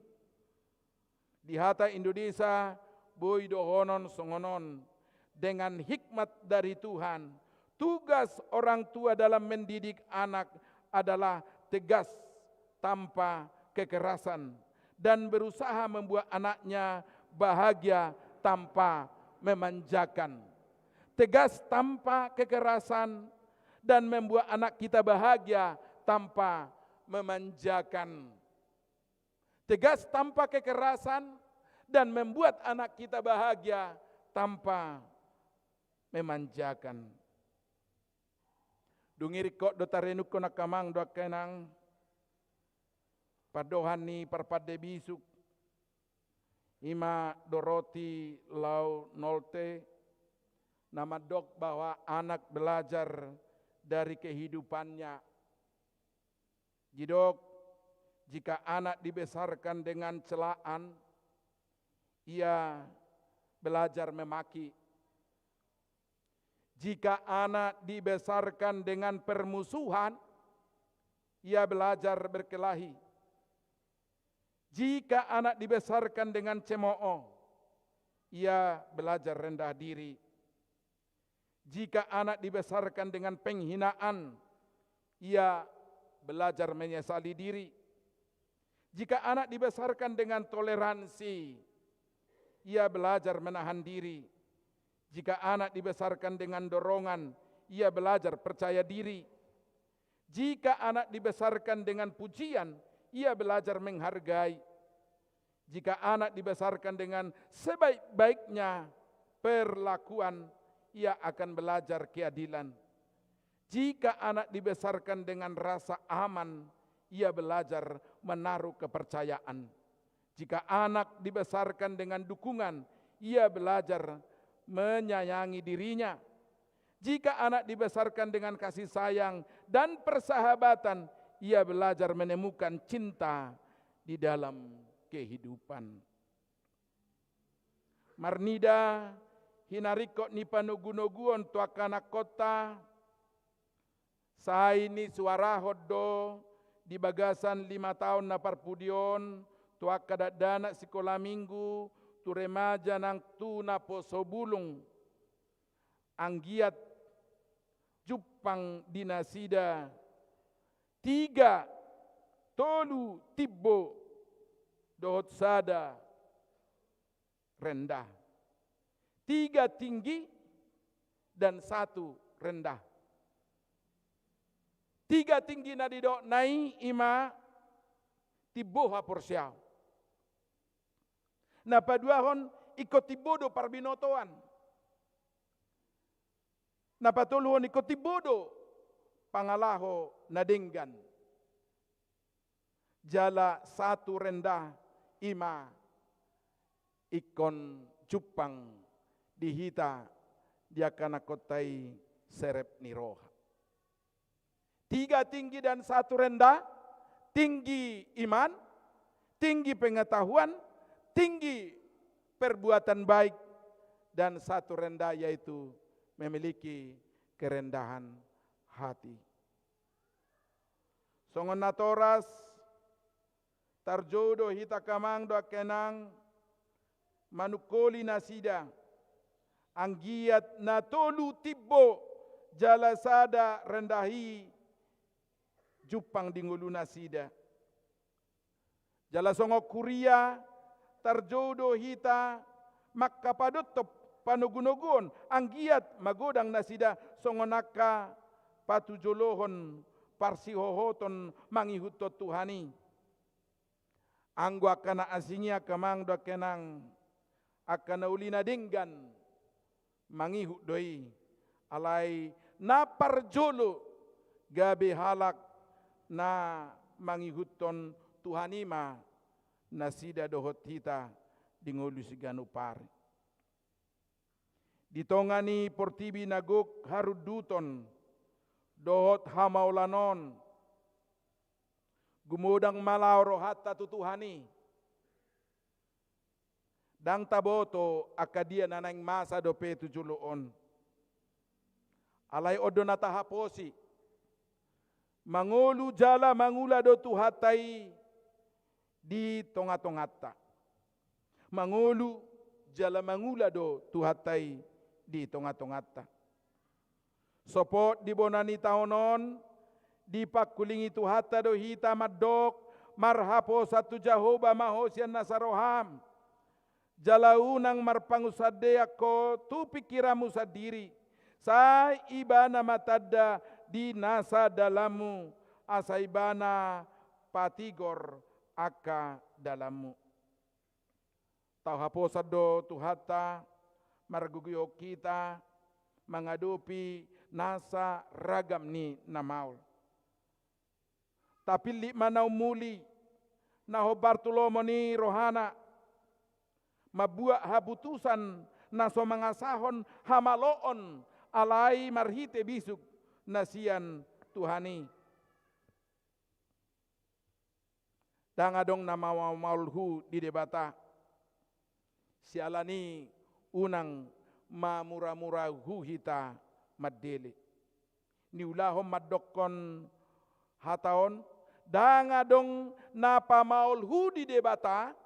Speaker 7: di hata Indonesia boy dohonon songonon dengan hikmat dari Tuhan tugas orang tua dalam mendidik anak adalah tegas tanpa kekerasan dan berusaha membuat anaknya bahagia tanpa memanjakan. Tegas tanpa kekerasan dan membuat anak kita bahagia tanpa memanjakan. Tegas tanpa kekerasan dan membuat anak kita bahagia tanpa memanjakan. Dungiri kok do tarenuk ko nakamang do kenang padohan ni parpade bisuk ima doroti lau nolte nama dok bahwa anak belajar dari kehidupannya. Jidok, jika anak dibesarkan dengan celaan, ia belajar memaki. Jika anak dibesarkan dengan permusuhan, ia belajar berkelahi. Jika anak dibesarkan dengan cemooh, ia belajar rendah diri. Jika anak dibesarkan dengan penghinaan, ia belajar menyesali diri. Jika anak dibesarkan dengan toleransi, ia belajar menahan diri. Jika anak dibesarkan dengan dorongan, ia belajar percaya diri. Jika anak dibesarkan dengan pujian, ia belajar menghargai. Jika anak dibesarkan dengan sebaik-baiknya perlakuan, ia akan belajar keadilan. Jika anak dibesarkan dengan rasa aman, ia belajar menaruh kepercayaan. Jika anak dibesarkan dengan dukungan, ia belajar menyayangi dirinya. Jika anak dibesarkan dengan kasih sayang dan persahabatan, ia belajar menemukan cinta di dalam kehidupan. Marnida hinariko ni panugunuguon tuakana kota saini suara hoddo di bagasan 5 tahun na parpudion tuaka dana sekolah minggu tu remaja nang tu na posobulung anggiat Jupang dinasida 3 tolu tibbo dohot sada rendah, 3 tinggi dan 1 rendah. 3 tinggi na didok nai ima tiboha porsiao. Na paduahon ikot tibodo parbinotoan. Na patuluhon ikot tibodo pangalaho nadinggan. Jala 1 rendah ima ikon Jupang dihita dia kana kotai serep niroha. 3 tinggi dan 1 rendah, tinggi iman, tinggi pengetahuan, tinggi perbuatan baik, dan 1 rendah yaitu memiliki kerendahan hati. Songon natoras tarjodo hita kamang doa kenang manukoli nasida anggiat na tolu tibbo jalasada rendahi Jupang dingulu nasida jala songo kuria tarjodo hita makkapadotop panugunogon anggiat magodang nasida songonaka patujolohon parsihohoton mangihutot Tuhani anggo akana asinya kamang do kenang akana ulina dinggan mangihu doi alai na parjolo gabe halak na mangihuton Tuhanima nasida dohot hita dingolu siganu pare ditongani portibi nagok haruduton dohot hamaulanon gumudang malaw rohata tutuhani dang taboto akadia nanang masa dope tujuluon alay odo natahaposi mangulu jala mangula do tuhatai di tonga-tongata mangulu jala mangula do tuhatai di tonga-tongata sopot di bonani taonon di pakulingi tuhata do hita madok marhapo satu Jahoba mahosian nasaroham jalaunang marpangusade ako tu pikiramu sadiri sa ibana matada di nasa dalamu asa ibana patigor aka dalamu tau haposad do tuhata marguguyo kita mengadupi nasa ragam ni namaul tapi li manau muli naho Bartolomo ni rohana mabuak habutusan naso mangasahon hamaloon alai marhite bisuk nasian Tuhani dangadong nama maulhu di debata sialani unang mamura-mura hita maddele niulahom maddokon hataon dangadong napa maulhu di debata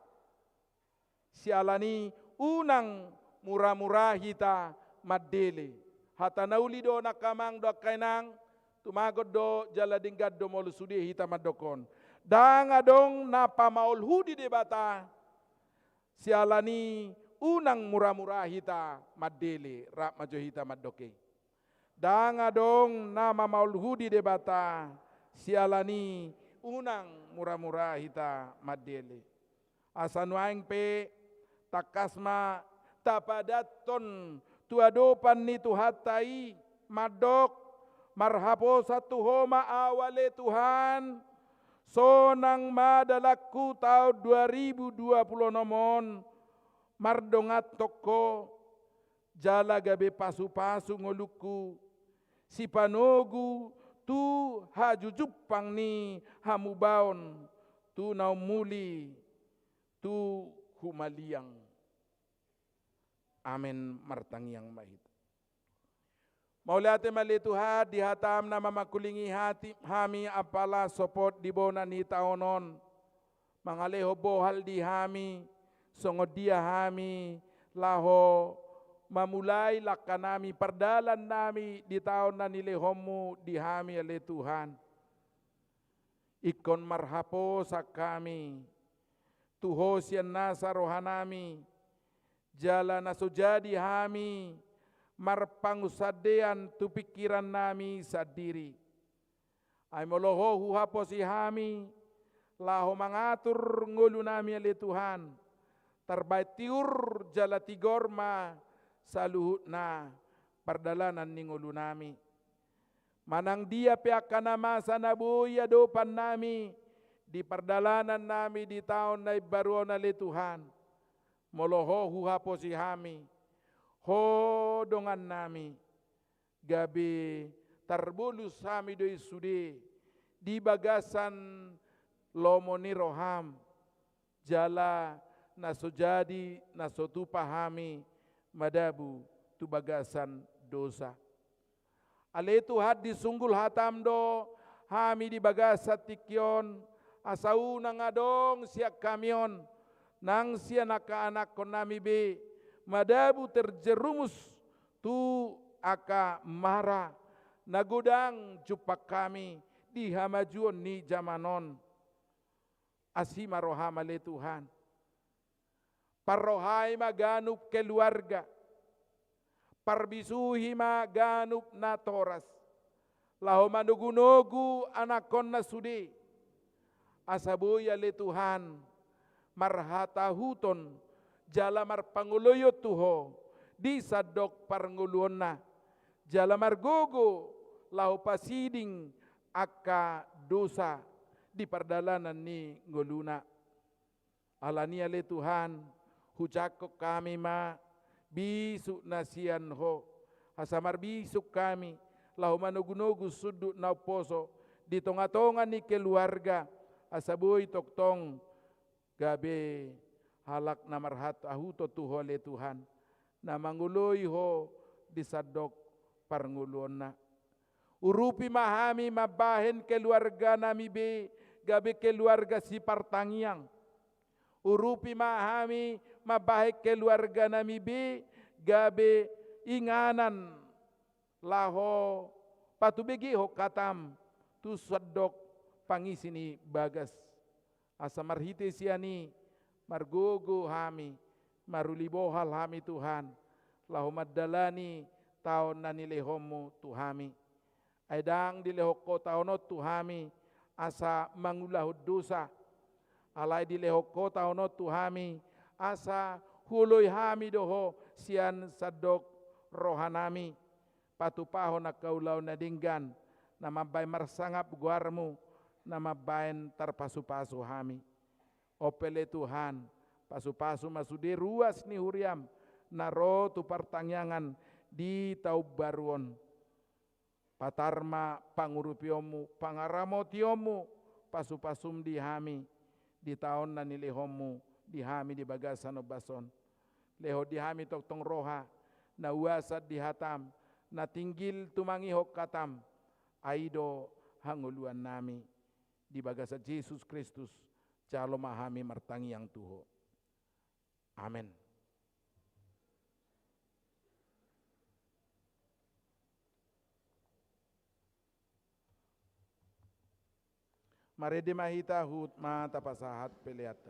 Speaker 7: sialani unang mura-mura hita maddele hata nauli do nakamang do kainang tumagod do jala dinggad do molu sudi hita madokon dangadong napa maulhu di debata sialani unang mura-mura hita maddele rap majo hita maddoke dangadong nama maulhu di debata sialani unang mura-mura hita maddele asanuaing pe takasma tapadaton tuadopan ni tuhatai madok marhapo satu homa awale Tuhan sonang madalaku tahun 2020 nomon mardongat toko jala gabe pasu-pasu ngoluku si panogu tu hajujupang ni hamubaon tu naumuli tu humaliang. Amin martangiang mahit. Maulate malituha dihatam na mamakulingi hati hami apala sopot di bona ni taonon. Mangaleho bohal di hami songodia hami laho mamulai lakanami perdalan nami di tahun na nilehomu di hami ale Tuhan. Ikon marhapo sa kami tuho sian nasa rohanami jala na sujadi hami marpangusadean tu pikiran nami sadiri. Ay moloho huhapo si hami laho mangatur ngulu nami ale Tuhan. Terbaitiur jala tigorma saluhut na perdalanan ni ngulu nami. Manang dia piakana masa nabuya dopan nami di perdalanan nami di tahun na baru ale Tuhan. Moloho huhapo si hami hodongan nami gabi tarbulus hami doi sude di bagasan lomoni roham jala nasojadi nasotu pahami madabu tu bagasan dosa. Ale Tuhan disunggul hatam do hami di bagasat tikyon asau nang adong siak kamion nang sia naka-anak kon nami be madabu terjerumus tu aka mara nagudang jupak kami di hamajuon ni jamanon asima roham ale Tuhan parrohai maganup keluarga parbisuhi maganup na toras laho manugunogu anakon na sudi asabuya le Tuhan marhatahuton jala marpanguloyo tuho di sadok parnguluon na jala margogo laho pasiding aka dosa di perdalanan ni nguluna alania le Tuhan hujakok kami ma bisu nasian ho asamar bisuk kami lahu manugunugu sudut na poso di tonga-tonga ni keluarga asaboy toktong gabe halak na marhat ahuto tuho le Tuhan na manguloy ho di sadok parngulon na urupi mahami mabahen keluarga nami be gabe keluarga si partangiang urupi mahami mabahik keluarga nami be gabe inganan laho patubegi ho katam tu sadok pangisini bagas asa marhite siani margogo hami marulibohal hami Tuhan laho madalani taon na nilehomu tuhami aidang dilehoko taonot tuhami asa mangulahud dosa alay dilehoko taonot tuhami asa huloy hami doho sian sadok rohanami patupaho na kaulaw na dinggan na mabay marsangap guarmu na mabayan tarpasu-pasu hami opele Tuhan pasu-pasu masudi ruas ni huriam na ro tu partangyangan di taubaruon patarma pangurupiomu pangaramotiomu pasu-pasum di hami di taon na nilihomu di hami di bagasan o bason leho di hami toktong roha na uasat di hatam na tinggil tumangihok katam aido hanguluan nami di bagasat Yesus Kristus calo mahami martangi yang tuho amin. Mari dimahita hut ma tapasahat peliata.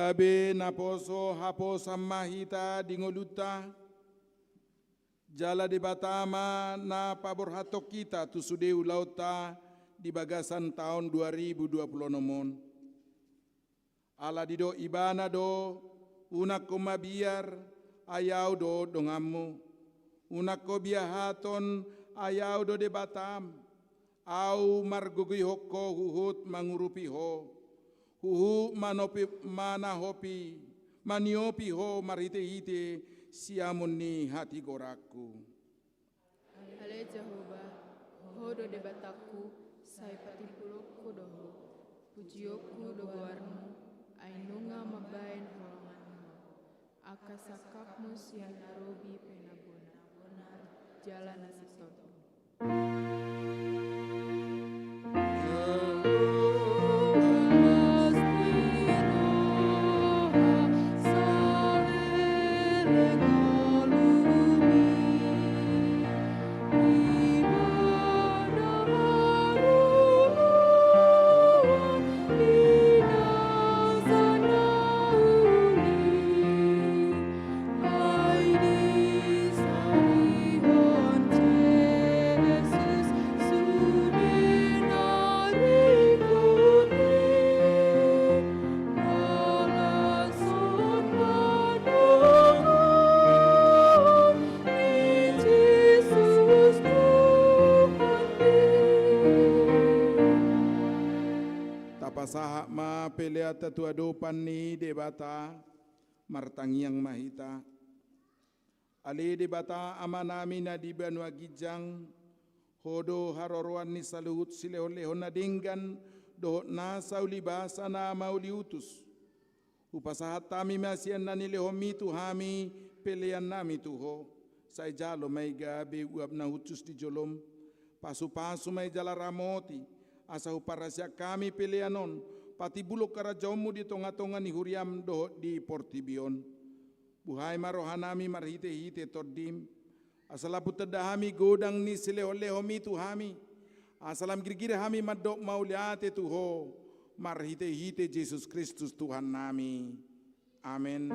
Speaker 7: gabe naposo hapo samahita dingoluta jala de batama na paborhatok kita tu sudeu lauta di bagasan tahun 2020 nomon. Ala dido ibana do unak ko mabiar ayaw do dongamu. Unak ko biahaton ayaw do de batam. Au margugi hokko huhut mangurupi ho. Huhu manopi manahopi maniopi ho marite hite siamun ni hati goraku.
Speaker 2: Ale Jehovah, hodo de bataku, sai patipulokku doho, pujioku do goarmu, ainunga mabain holonganmu, akasakakmu sian narobi penabona, jalan asitoto.
Speaker 7: Pasaha ma peleata tu adopan ni debata martangiang mahita. Ali debata amanami na di banwa gijang hodo haroroan ni saluhut sileho-leho na dinggan dohot na saulibasa na mauliutus. Upasahat tami masian na nileho mitu hami pelean nami tuho. Say jalo may gabi uab na hutus di jolom. Pasu-pasu may jala ramoti. Asa uparasya kami pilianon pati bulok karajamu di tonga-tonga ni huriam doh di Portibion. Buhay marohanami marhite-hite tordim. Asalapu tedahami godang ni sileho-leho mitu hami. Asalam girgir hami madok mauliate tuho marhite-hite Yesus Kristus Tuhan nami. Amin.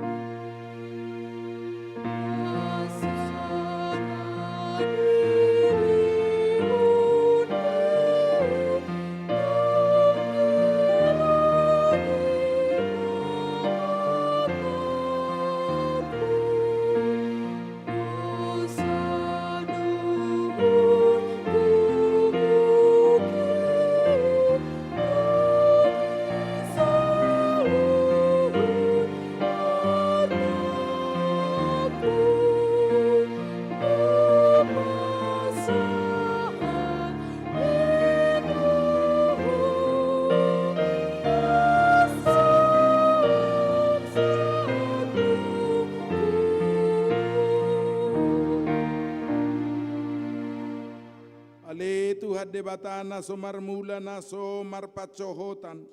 Speaker 7: Debata na so marmula na so marpacohotan.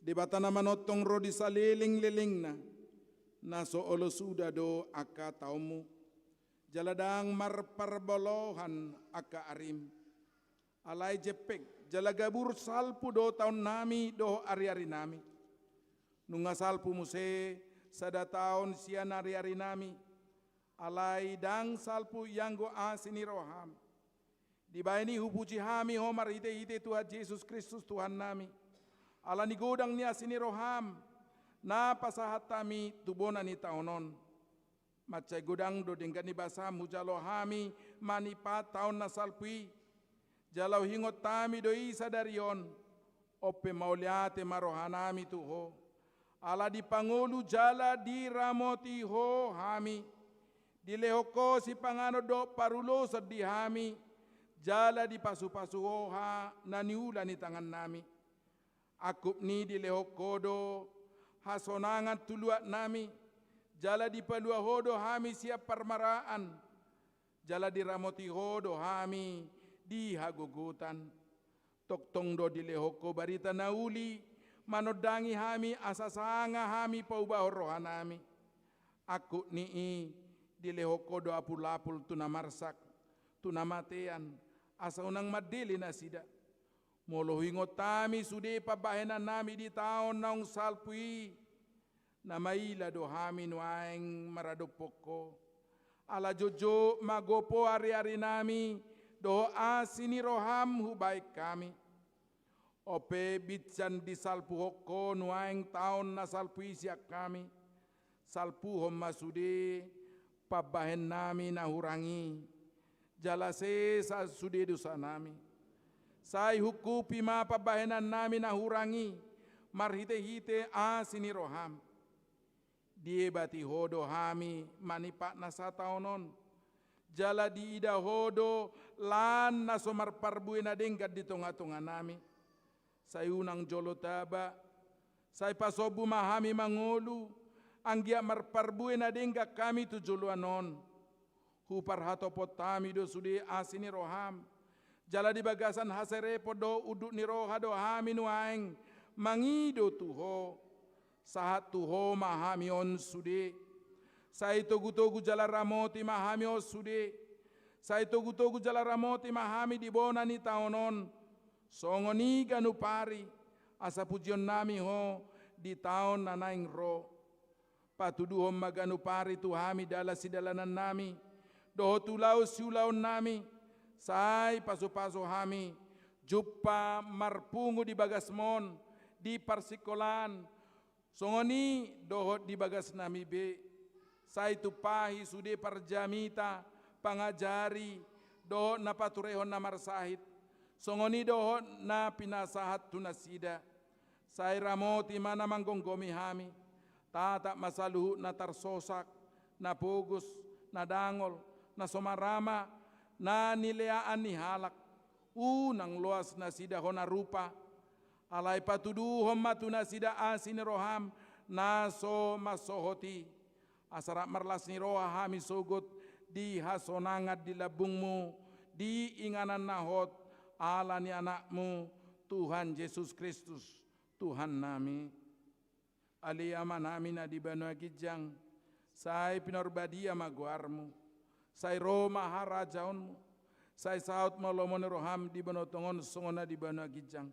Speaker 7: Debata na manotong rodi sa liling-liling na so olosuda do aka taumu. Jaladang marparbolohan aka arim. Alay jepek jalagabur salpu do taon nami do ari-ari nami. Nunga salpu muse sada taon sian ari-ari nami. Alay dang salpu yanggo asini roham. Di baini hupuji hami homar hite-hite Tuhan Yesus Kristus Tuhan nami. Ala ni godang ni asini roham. Na pasahat tami tubona ni taonon. Macai godang do denggan ni basam hujalo hami manipat taon na salpui. Jalau hingot tami do isa darion. Ope mauliate marohanami tuho. Ala di pangulu jala di ramoti ho hami. Di lehoko si pangano do parulo sedih hami. Jala di pasu-pasu ha naniula ni tangan nami. Akup ni di lehok kodo hasonangan tuluat nami. Jala di palua hodo hami siap permaraan. Jala di ramoti hodo hami di hagogotan. Toktong do di lehok ko barita nauli. Manodangi hami asasanga hami paubah rohanami. Akup ni di lehok kodo apul-apul tunamarsak. Tunamatean. Asa unang madili na sida. Molohingot tami sude pabahenan nami di taon naong salpui. namaila do hami nuaeng maradopoko. Ala jojo magopo ari-ari nami, doa sini roham hubaik kami. Ope bitsan di salpu hoko nuaeng taon na salpu isyak kami. Salpu hom masude pabahen nami nahurangi. Jalase sa sude dosa nami. Sai hukupi ma pabahenan nami nahurangi. Marhite-hite sini roham. Die bati hodo hami manipak nasa taonon. Jala di ida hodo lan naso marparbue na dengkat di tonga-tonga nami. Sai unang jolo taba. Sai pasobu mahami mangolu. Anggia marparbue na dengkat kami tu jolo anon. Hupar hatopot tami do sudi asini roham. Jala di bagasan haserepo do uduk ni roha do hami nuaeng. Mangido tuho. Sahat tuho mahami on sude. Sai togu-togu jala ramoti mahami on sude. Sai togu-togu jala ramoti mahami di bona ni taonon. Songoni ganupari. Asa pujion nami ho di taon nanaing ro. Patuduhom maganupari tuhami dala sidalanan nami. Doho tulau siulaon nami. Sai paso-paso hami. Juppa marpungu di bagasmon. Di parsikolan. Songoni dohot di bagas nami be. Sai tupahi sude parjamita. Pangajari. Dohot na paturehon na marsahit. Songoni dohot na pinasahat tunasida. Sai ramoti mana manggonggomi hami. Tata masaluhu na tarsosak. Na pugus. Na dangol. Na somarama. Na nileaan ni halak. Unang luas na sida hona rupa. Alay patuduhom matuna sida asini roham. Naso masohoti. Asara marlas ni roha hami sogot. Di hasonangat di labungmu. Di inganan nahot. Ala ni anakmu. Tuhan Yesus Kristus. Tuhan nami. Aliyama nami na di Banua Gijang. Sai pinorbadia maguarmu. Sai Roma harajaonmu. Sai saut malomone roham di Banotongon songona di Banua Gijang.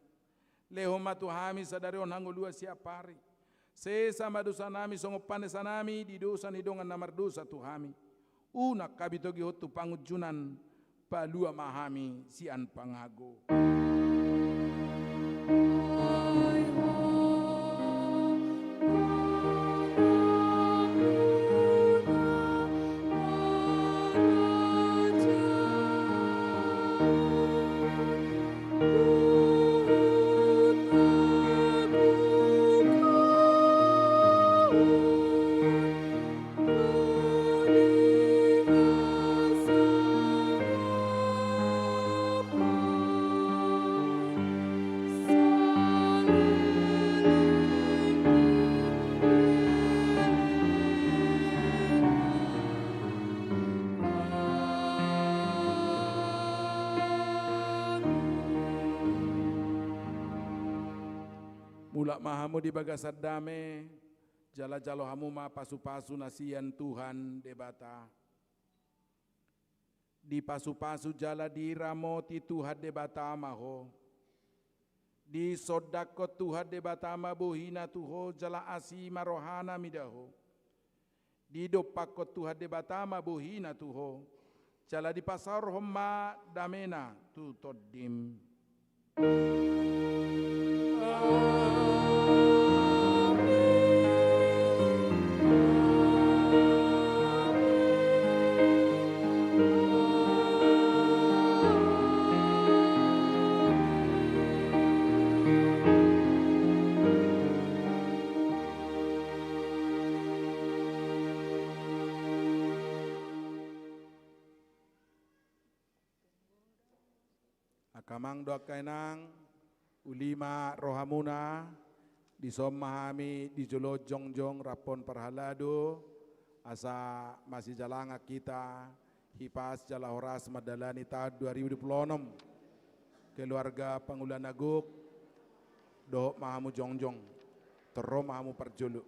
Speaker 7: Leho matu hami sadarion hangulua siapari. Sesa madusa nami songopane sanami di dosa ni dongan namar dosa tuhami. Unak kabitogi hotu pangujunan palua mahami sian pangago. Mulak mahamu di bagasad dame, jala-jalo hamu ma pasu-pasu nasian Tuhan debata. Di pasu-pasu jala di ramoti Tuhan debata maho. Di sodako Tuhan debata mabuhina tuho jala asi marohana midaho. Di dopako Tuhan debata mabuhina tuho. Jala di pasar homma damena tu todim. Akamang doa kainang ulima rohamuna di somahami di jolo jongjong rapon parhalado asa masih jalanga kita hipas jala horas madalani tahun 2026 keluarga Pangulanaguk do mahamu jongjong tero mahamu perjulu